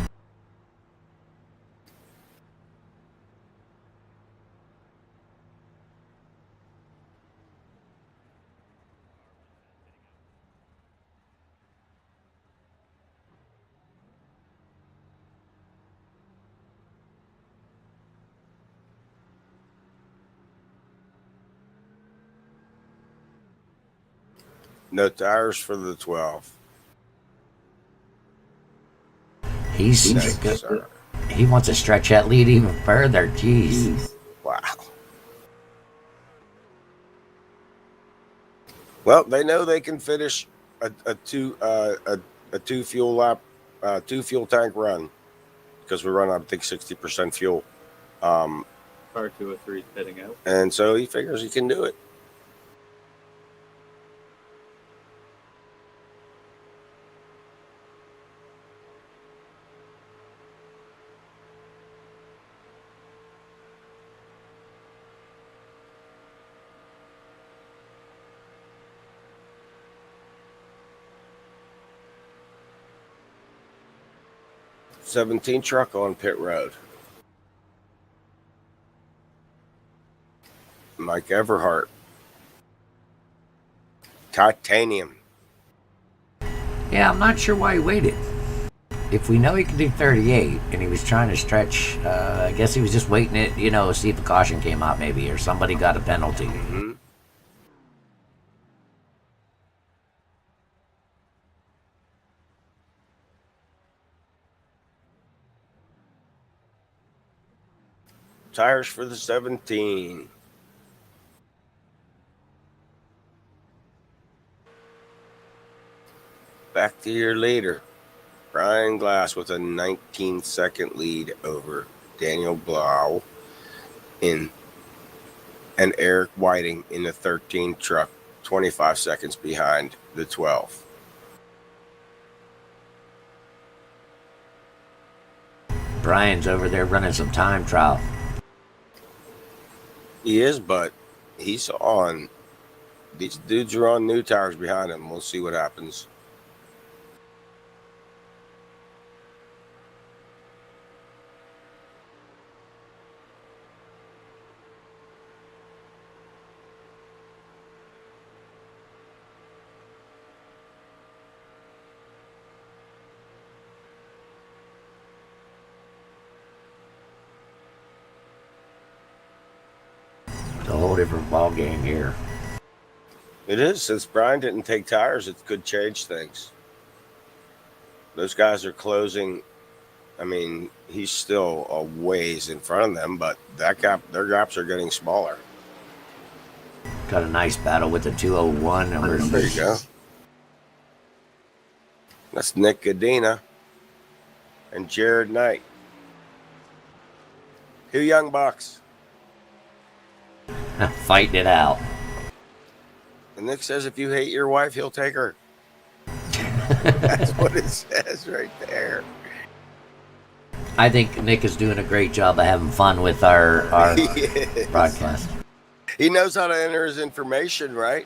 No tires for the 12. He's Nice, good. sir. He wants to stretch that lead even further. Jeez. Wow. Well, they know they can finish a two fuel tank run because we run, I think, 60% fuel. Car 203 is heading out. And so he figures he can do it. '17 truck on pit road. Mike Everhart. Titanium. Yeah, I'm not sure why he waited. If we know he can do 38 and he was trying to stretch, I guess he was just waiting it, see if a caution came out maybe or somebody got a penalty. Mm-hmm. Tires for the 17. Back to your leader. Brian Glass with a 19-second lead over Daniel Blau and Eric Whiting in the 13 truck, 25 seconds behind the 12. Brian's over there running some time trial. He is, but he's on. These dudes are on new tires behind him. We'll see what happens. It's a whole different ball game here. It is. Since Brian didn't take tires, it could change things. Those guys are closing. I mean, he's still a ways in front of them, but their gaps are getting smaller. Got a nice battle with the 201. There you go. That's Nick Cadina and Jared Knight. 2 young bucks. Fighting it out. And Nick says if you hate your wife, he'll take her. That's what it says right there. I think Nick is doing a great job of having fun with our broadcast. He knows how to enter his information, right?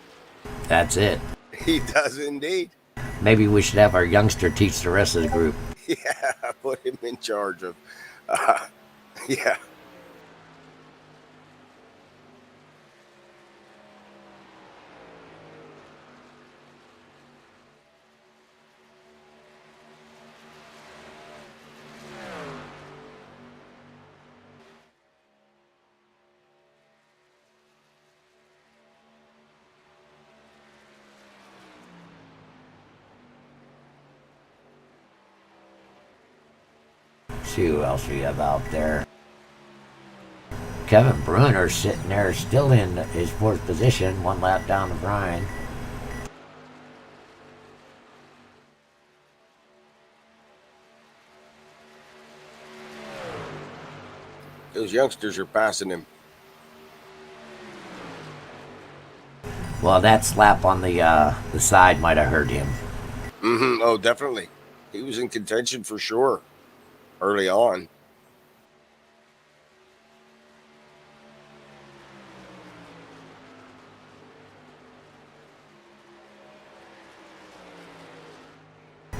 That's it. He does indeed. Maybe we should have our youngster teach the rest of the group. Yeah, put him in charge of. Yeah. See who else we have out there. Kevin Bruner sitting there still in his fourth position, 1 lap down to Brian. Those youngsters are passing him. Well, that slap on the side might have hurt him. Oh, definitely. He was in contention for sure early on.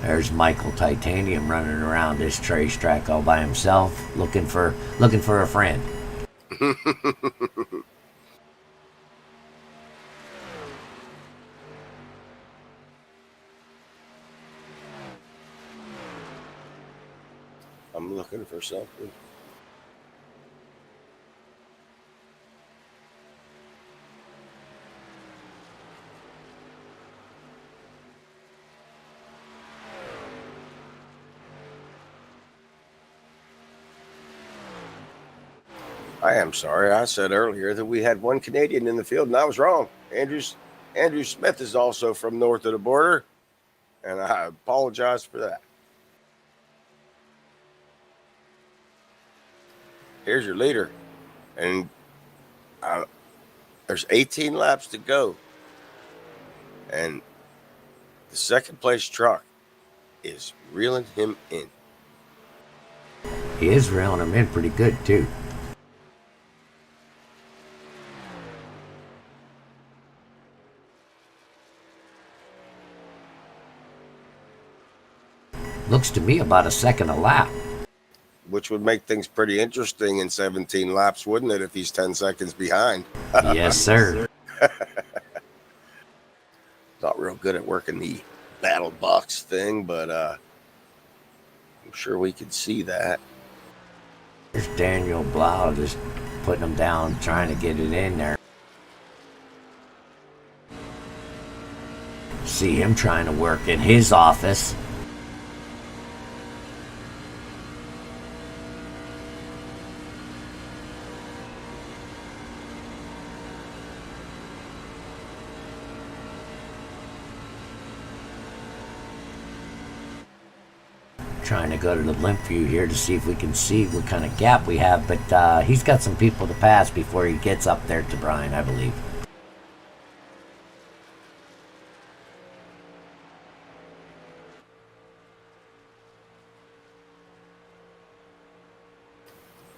There's Michael Titanium running around this racetrack all by himself, looking for a friend. I'm looking for something. I am sorry. I said earlier that we had one Canadian in the field, and I was wrong. Andrew Smith is also from north of the border, and I apologize for that. Here's your leader, and there's 18 laps to go, and the second place truck is reeling him in. He is reeling him in pretty good too. Looks to me about a second a lap. Which would make things pretty interesting in 17 laps, wouldn't it, if he's 10 seconds behind? Yes, sir. Not real good at working the battle box thing, but I'm sure we could see that. There's Daniel Blau just putting him down, trying to get it in there. See him trying to work in his office. Trying to go to the blimp view here to see if we can see what kind of gap we have, but he's got some people to pass before he gets up there to Brian, I believe.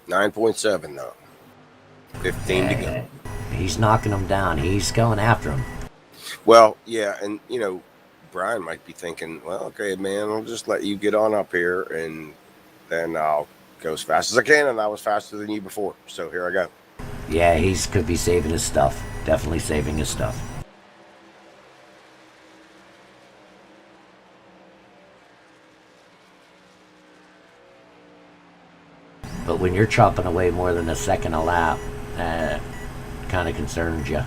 $9.7 though. 15 to go. He's knocking him down. He's going after him. Well, yeah, and Brian might be thinking, well, okay, man, I'll just let you get on up here, and then I'll go as fast as I can, and I was faster than you before, so here I go. Yeah, could be saving his stuff. Definitely saving his stuff. But when you're chopping away more than a second a lap, kind of concerns you.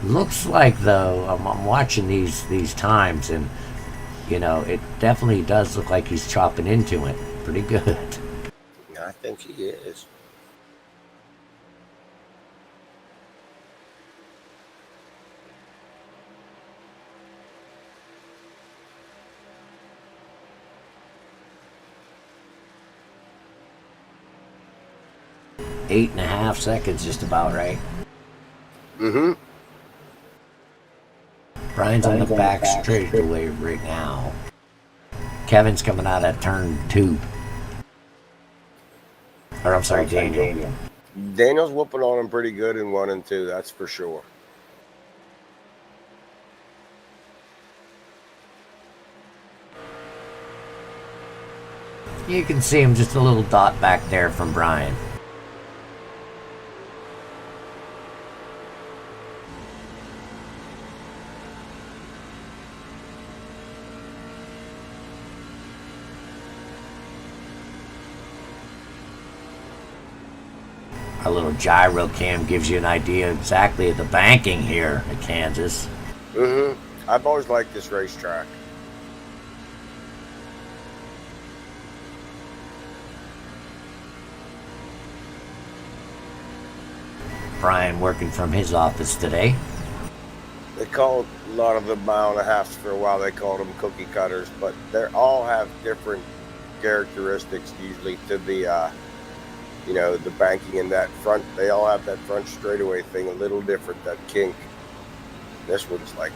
Looks like, though, I'm watching these times, and it definitely does look like he's chopping into it pretty good. I think he is. Eight and a half seconds, just about right. Mm-hmm. Brian's on the back straightaway right now. Kevin's coming out at turn 2. Or I'm sorry, Daniel. Daniel's whooping on him pretty good in 1 and 2, that's for sure. You can see him just a little dot back there from Brian. Our little gyro cam gives you an idea exactly of the banking here at Kansas. Mm-hmm. I've always liked this racetrack. Brian working from his office today. They called a lot of the mile and a half for a while, they called them cookie cutters, but they all have different characteristics usually to the the banking in that front. They all have that front straightaway thing a little different, that kink. This one's like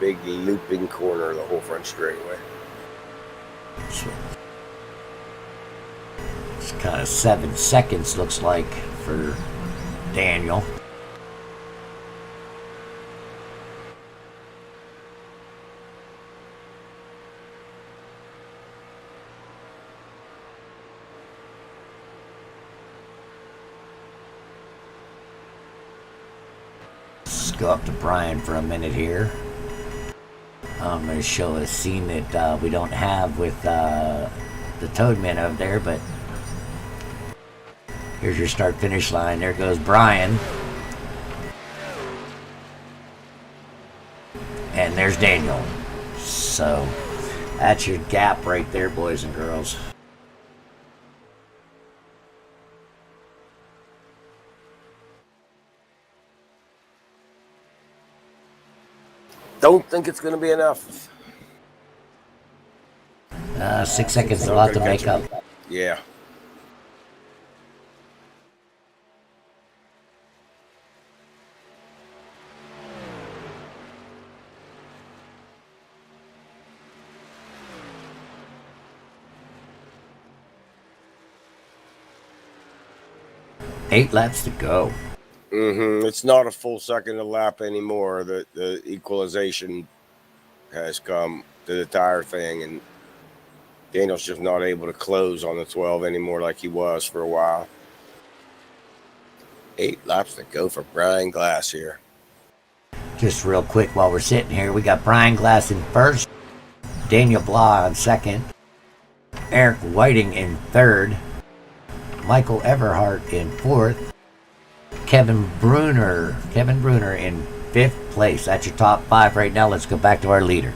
big looping corner, the whole front straightaway. It's kind of 7 seconds, looks like, for Daniel. Let's go up to Brian for a minute here. I'm going to show a scene that we don't have with the Toadman over there, but here's your start-finish line. There goes Brian. And there's Daniel. So that's your gap right there, boys and girls. Don't think it's going to be enough. 6 seconds is a lot to make up. Yeah. Eight laps to go. It's not a full second a lap anymore. The equalization has come to the tire thing, and Daniel's just not able to close on the 12 anymore like he was for a while. 8 laps to go for Brian Glass here. Just real quick while we're sitting here, we got Brian Glass in first, Daniel Blah in second, Eric Whiting in third, Michael Everhart in fourth, Kevin Bruner in fifth place. That's your top 5 right now. Let's go back to our leader.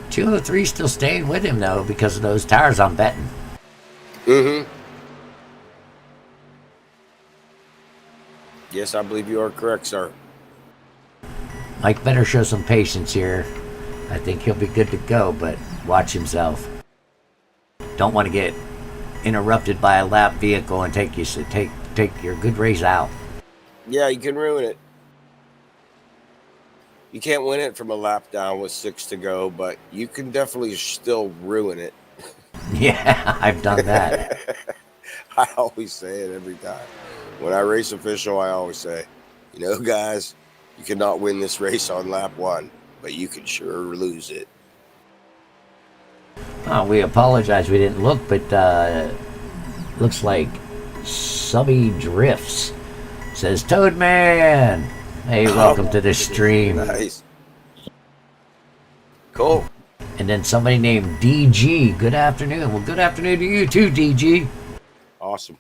Two of 3 still staying with him though because of those tires I'm betting. Yes, I believe you are correct, sir. Mike better show some patience here. I think he'll be good to go, but watch himself. Don't want to get interrupted by a lap vehicle and take your good race out. Yeah, you can ruin it. You can't win it from a lap down with 6 to go, but you can definitely still ruin it. Yeah, I've done that. I always say it every time. When I race official, I always say, guys, you cannot win this race on lap 1, but you can sure lose it. Oh, we apologize we didn't look, but looks like Subby Drifts says, Toadman! Hey, welcome to the stream. Nice. Cool. And then somebody named DG, good afternoon. Well, good afternoon to you too, DG. Awesome.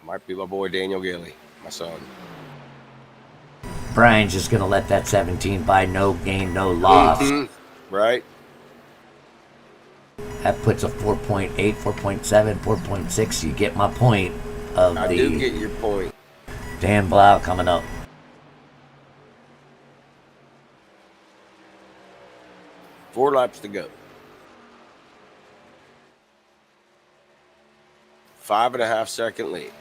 Might be my boy Daniel Gilly, my son. Brian's just going to let that 17 by no gain, no loss. Right. That puts a 4.8, 4.7, 4.6. You get my point of I do get your point. Dan Blau coming up. Four laps to go. 5.5 second lead.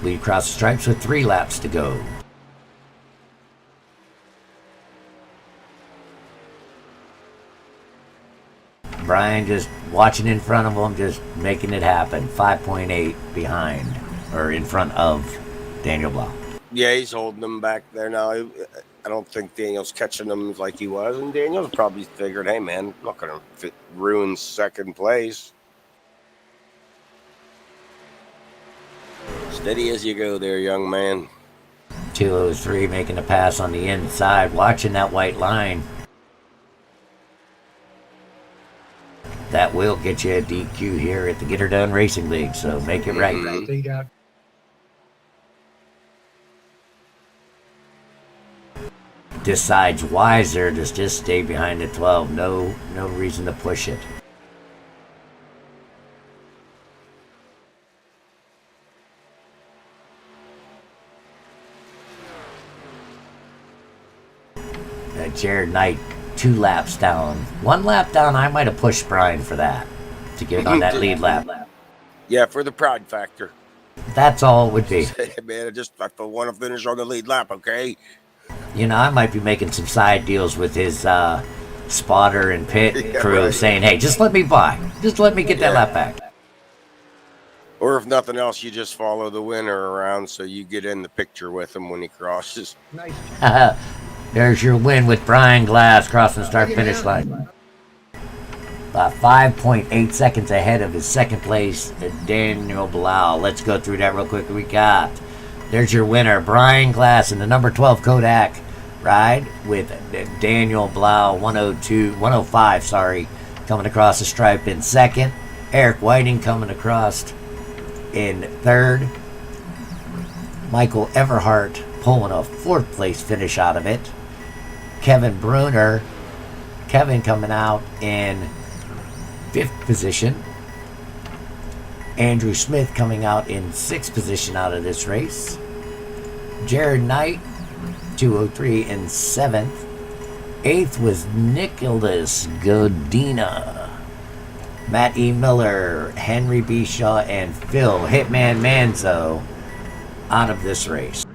Lead across the stripes with 3 laps to go. Brian just watching in front of him, just making it happen. 5.8 behind, or in front of Daniel Blau. Yeah, he's holding them back there now. I don't think Daniel's catching them like he was. And Daniel's probably figured, hey, man, I'm not going to ruin second place. Steady as you go there, young man. 203 making a pass on the inside, watching that white line. That will get you a DQ here at the Get Her Done Racing League, so make it right. decides wiser to just stay behind the 12. No reason to push it. Jared Knight 2 laps down. 1 lap down, I might have pushed Brian for that to get on that lead lap. Yeah, for the pride factor. That's all it would be. Man, I want to finish on the lead lap, okay? You know, I might be making some side deals with his spotter and pit crew, right. saying, hey, just let me by. Just let me get that lap back. Or if nothing else, you just follow the winner around so you get in the picture with him when he crosses. Nice. There's your win with Brian Glass crossing the start-finish line. About 5.8 seconds ahead of his second place, Daniel Blau. Let's go through that real quick. There's your winner, Brian Glass, in the number 12 Kodak ride with Daniel Blau, 105, coming across the stripe in second. Eric Whiting coming across in third. Michael Everhart pulling a 4th place finish out of it. Kevin coming out in 5th position. Andrew Smith coming out in 6th position out of this race. Jared Knight, 203 in 7th. 8th was Nicholas Godina. Matt E. Miller, Henry B. Shaw, and Phil Hitman Manzo out of this race.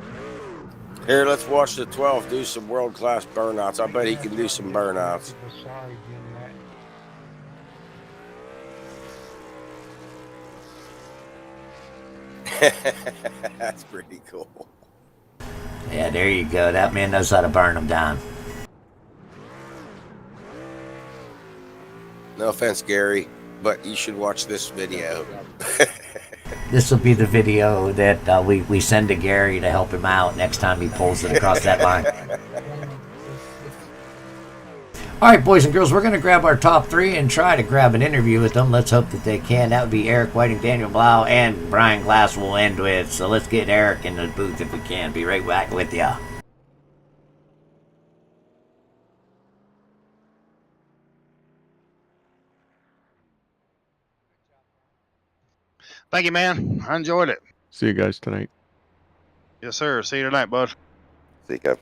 Here, let's watch the 12 do some world-class burnouts. I bet he can do some burnouts. Sorry, doing that. That's pretty cool. Yeah, there you go. That man knows how to burn them down. No offense, Gary, but you should watch this video. This will be the video that we send to Gary to help him out next time he pulls it across that line. All right, boys and girls, we're going to grab our top 3 and try to grab an interview with them. Let's hope that they can. That would be Eric Whiting, Daniel Blau, and Brian Glass will end with. So let's get Eric in the booth if we can. Be right back with you. Thank you, man. I enjoyed it. See you guys tonight. Yes, sir. See you tonight, bud. See you guys.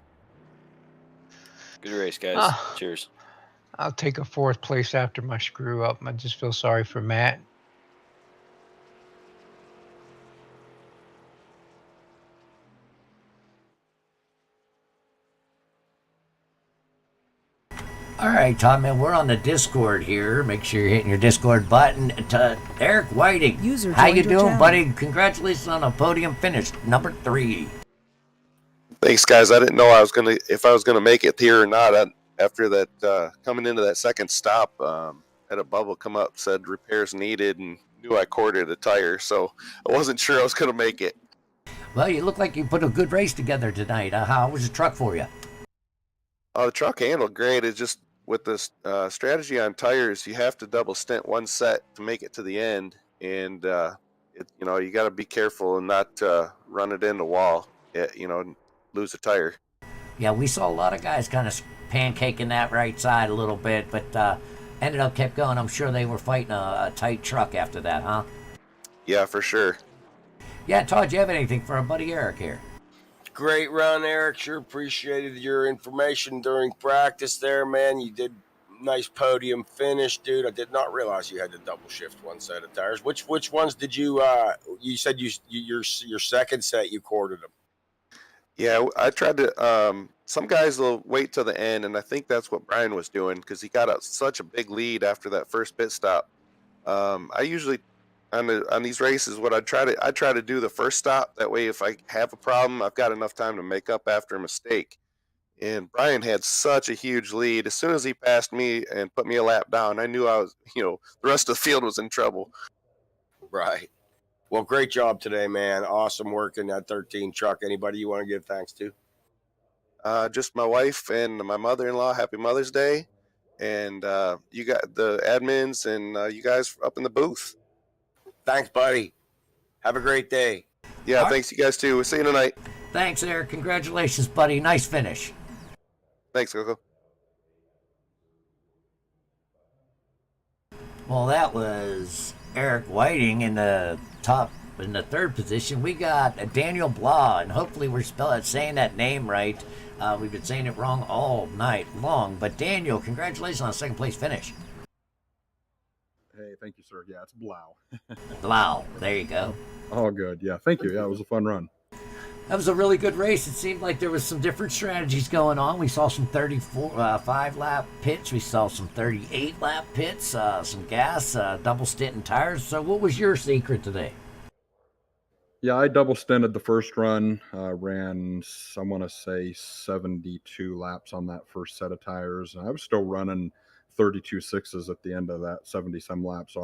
Good race, guys. Cheers. I'll take a 4th place after my screw up. I just feel sorry for Matt. All right, Tom, man, we're on the Discord here. Make sure you're hitting your Discord button. To Eric Whiting, User how you joined your doing, channel. buddy? Congratulations on a podium finish, number 3. Thanks, guys. I didn't know if I was gonna make it here or not. After that, coming into that second stop, had a bubble come up, said repairs needed, and knew I corded a tire, so I wasn't sure I was gonna make it. Well, you look like you put a good race together tonight. How was the truck for you? The truck handled great. It's just with this strategy on tires, you have to double stint one set to make it to the end, and you got to be careful and not run it in the wall. Lose a tire. Yeah, we saw a lot of guys kind of pancaking that right side a little bit, but ended up kept going. I'm sure they were fighting a tight truck after that, huh? Yeah, for sure. Yeah, Todd, do you have anything for our buddy Eric here? Great run, Eric. Sure appreciated your information during practice there, man. You did nice podium finish, dude. I did not realize you had to double shift one set of tires. Which ones did you? You said your second set you corded them. Yeah, I tried to. Some guys will wait till the end, and I think that's what Brian was doing because he got such a big lead after that first pit stop. I usually on these races, what I try to do the first stop. That way, if I have a problem, I've got enough time to make up after a mistake. And Brian had such a huge lead. As soon as he passed me and put me a lap down, I knew I was, the rest of the field was in trouble. Right. Well, great job today, man. Awesome work in that 13 truck. Anybody you want to give thanks to? Just my wife and my mother-in-law. Happy Mother's Day. And you got the admins and you guys up in the booth. Thanks, buddy. Have a great day. Yeah, thanks you guys too. We'll see you tonight. Thanks, Eric. Congratulations, buddy. Nice finish. Thanks, Coco. Well, that was Eric Whiting in the third position. We got Daniel Blah, and hopefully we're saying that name right. We've been saying it wrong all night long. But Daniel, congratulations on a second place finish. Hey, thank you, sir. Yeah, it's Blau. Blah, there you go. All good. Yeah, thank you. Yeah, it was a fun run. That was a really good race. It seemed like there was some different strategies going on. We saw some 5-lap pits. We saw some 38-lap pits, some gas, double stinting tires. So what was your secret today? Yeah, I double stinted the first run. Ran, I want to say, 72 laps on that first set of tires. And I was still running 32 sixes at the end of that 70-some laps. So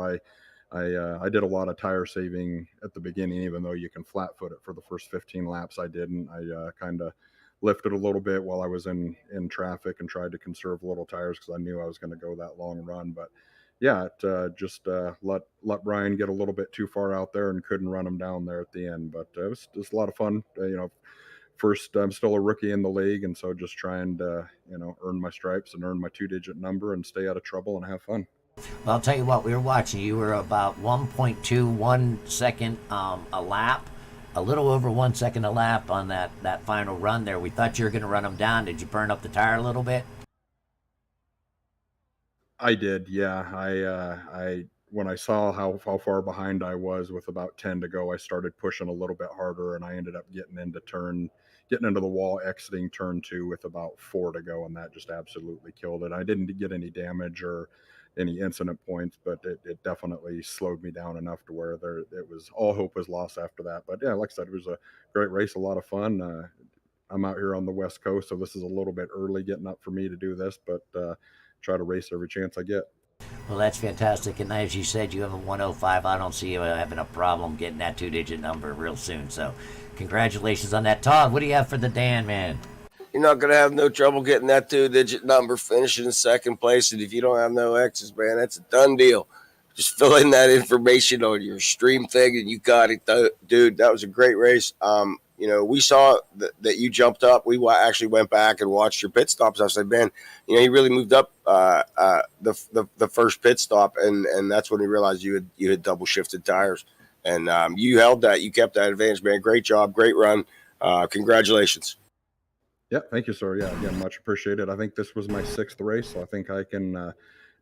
I did a lot of tire saving at the beginning, even though you can flat foot it for the first 15 laps. I didn't. I kind of lifted a little bit while I was in traffic and tried to conserve little tires because I knew I was going to go that long run. But yeah, it just let Brian get a little bit too far out there and couldn't run him down there at the end. But it was just a lot of fun. First, I'm still a rookie in the league, and so just trying to earn my stripes and earn my 2-digit number and stay out of trouble and have fun. Well, I'll tell you what, we were watching. You were about 1.21 second a lap, a little over 1 second a lap on that final run there. We thought you were going to run them down. Did you burn up the tire a little bit? I did, yeah. I when I saw how far behind I was with about 10 to go, I started pushing a little bit harder, and I ended up getting into the wall, exiting turn 2 with about 4 to go, and that just absolutely killed it. I didn't get any damage or any incident points, but it definitely slowed me down enough to where it was all hope was lost after that. But yeah, like I said, it was a great race, a lot of fun. I'm out here on the West Coast, so this is a little bit early getting up for me to do this, but try to race every chance I get. Well, that's fantastic. And as you said, you have a 105. I don't see you having a problem getting that 2-digit number real soon. So congratulations on that. Todd, what do you have for the Dan, man? You're not going to have no trouble getting that 2-digit number, finishing in second place. And if you don't have no X's, man, that's a done deal. Just fill in that information on your stream thing, and you got it, dude. That was a great race. We saw that you jumped up. We actually went back and watched your pit stops. I said, man, he really moved up the first pit stop, and that's when we realized you had double shifted tires, and you held that. You kept that advantage, man. Great job, great run. Congratulations. Yeah, thank you, sir. Yeah, again, much appreciated. I think this was my 6th race, so I think I can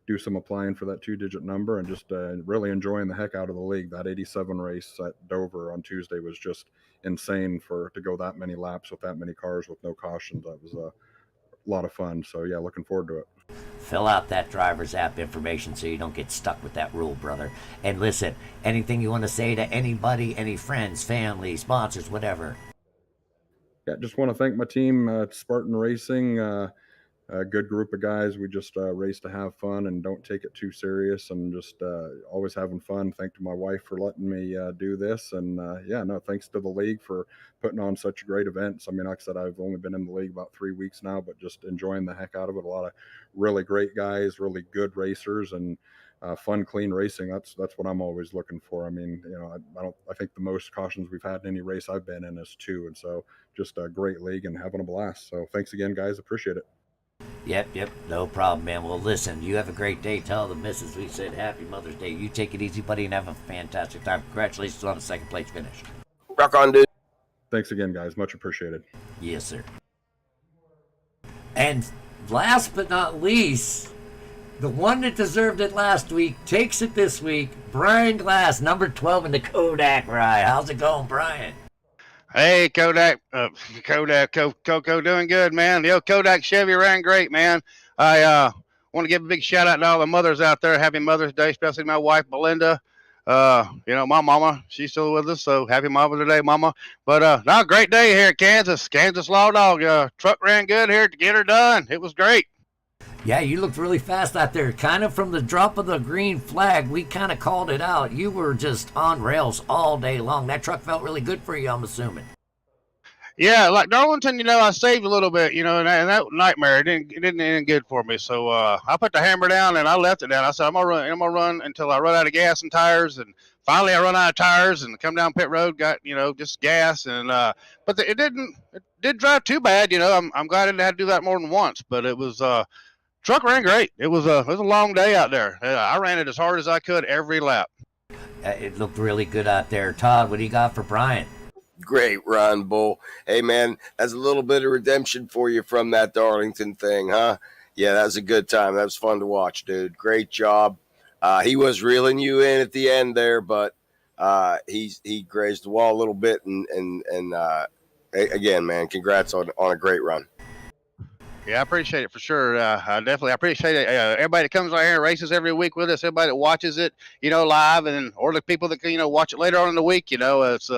do some applying for that 2-digit number and just really enjoying the heck out of the league. That 87 race at Dover on Tuesday was just insane to go that many laps with that many cars with no cautions. That was a lot of fun. So yeah, looking forward to it. Fill out that driver's app information so you don't get stuck with that rule, brother. And listen, anything you want to say to anybody, any friends, family, sponsors, whatever? Yeah, just want to thank my team at Spartan Racing. A good group of guys. We just race to have fun and don't take it too serious, and just always having fun. Thank to my wife for letting me do this, and thanks to the league for putting on such great events. I mean, like I said, I've only been in the league about 3 weeks now, but just enjoying the heck out of it. A lot of really great guys, really good racers, and fun, clean racing. That's what I'm always looking for. I mean, I think the most cautions we've had in any race I've been in is 2, and so just a great league and having a blast. So thanks again, guys. Appreciate it. Yep, no problem, man. Well, listen, you have a great day. Tell the missus we said Happy Mother's Day. You take it easy, buddy, and have a fantastic time. Congratulations on the second place finish. Rock on, dude. Thanks again, guys. Much appreciated. Yes, sir. And last but not least, the one that deserved it last week takes it this week. Brian Glass, number 12 in the Kodak ride. How's it going, Brian? Hey, Kodak, Coco doing good, man. The old Kodak Chevy ran great, man. I want to give a big shout out to all the mothers out there. Happy Mother's Day, especially my wife, Belinda. My mama, she's still with us, so happy Mother's Day, mama. But great day here at Kansas Law Dog. Truck ran good here to get her done. It was great. Yeah, you looked really fast out there. Kind of from the drop of the green flag, we kind of called it out. You were just on rails all day long. That truck felt really good for you, I'm assuming. Yeah, like Darlington, I saved a little bit, and that nightmare, it didn't end good for me. So I put the hammer down and I left it down. I said, I'm gonna run until I run out of gas and tires and finally I run out of tires and come down pit road, got just gas, and but it did drive too bad. I'm glad I didn't have to do that more than once, but it was truck ran great. It was a long day out there. I ran it as hard as I could every lap. It looked really good out there. Todd, what do you got for Brian? Great run, Bull. Hey, man, that's a little bit of redemption for you from that Darlington thing, huh? Yeah, that was a good time. That was fun to watch, dude. Great job. He was reeling you in at the end there, but he grazed the wall a little bit. And again, man, congrats on a great run. Yeah, I appreciate it for sure. I appreciate it. Everybody that comes out here and races every week with us, everybody that watches it, live, and or the people that watch it later on in the week. It's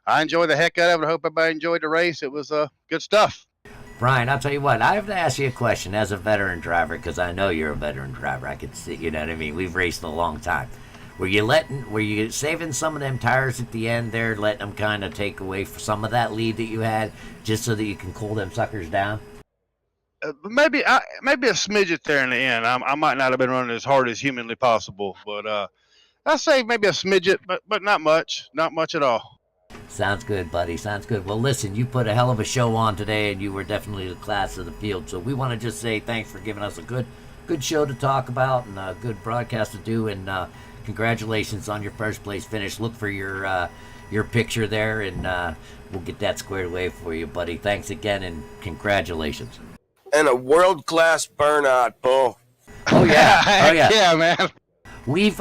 I enjoy the heck out of it. I hope everybody enjoyed the race. It was good stuff. Brian, I'll tell you what, I have to ask you a question as a veteran driver, because I know you're a veteran driver. I can see, you know what I mean? We've raced a long time. Were you saving some of them tires at the end there, letting them kind of take away some of that lead that you had, just so that you can cool them suckers down? Maybe a smidget there in the end. I might not have been running as hard as humanly possible, but I say maybe a smidget, but not much at all. Sounds good, buddy. Sounds good. Well, listen, you put a hell of a show on today, and you were definitely the class of the field. So we want to just say thanks for giving us a good show to talk about and a good broadcast to do. And congratulations on your first place finish. Look for your picture there, and we'll get that squared away for you, buddy. Thanks again, and congratulations. And a world-class burnout, Bull. Oh yeah, oh yeah, yeah, man. We've,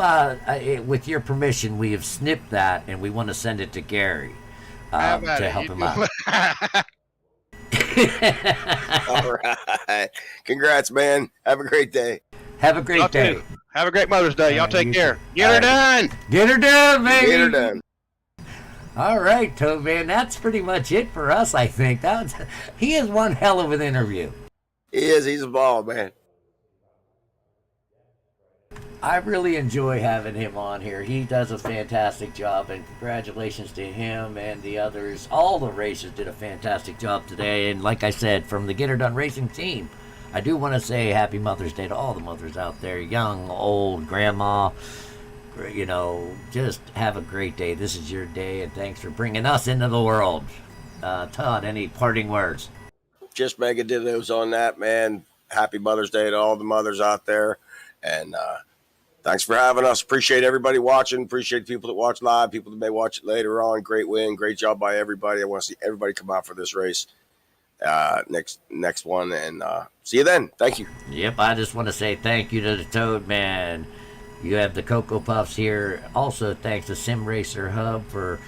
with your permission, we have snipped that, and we want to send it to Gary to help him out. All right. Congrats, man. Have a great day. Have a great day. Too. Have a great Mother's Day. Y'all take care. Get her done. Get her done, baby. Get her done. All right, Toad Man. That's pretty much it for us, I think. He is one hell of an interview. He is. He's a ball, man. I really enjoy having him on here. He does a fantastic job, and congratulations to him and the others. All the racers did a fantastic job today, and like I said, from the Get Her Done Racing team, I do want to say Happy Mother's Day to all the mothers out there, young, old, grandma. Just have a great day. This is your day, and thanks for bringing us into the world. Todd, any parting words? Just mega dittos on that, man. Happy Mother's Day to all the mothers out there, and thanks for having us. Appreciate everybody watching. Appreciate people that watch live, people that may watch it later on. Great win. Great job by everybody. I want to see everybody come out for this race next one. And see you then. Thank you. Yep, I just want to say thank you to the Toad Man. You have the Cocoa Puffs here. Also, thanks to Sim Racer Hub for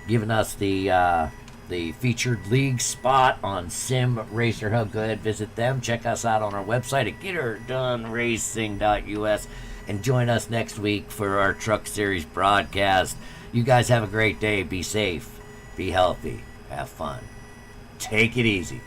giving us the featured league spot on Sim Racer Hub. Go ahead, visit them. Check us out on our website at getherdoneracing.us. And join us next week for our Truck Series broadcast. You guys have a great day. Be safe. Be healthy. Have fun. Take it easy.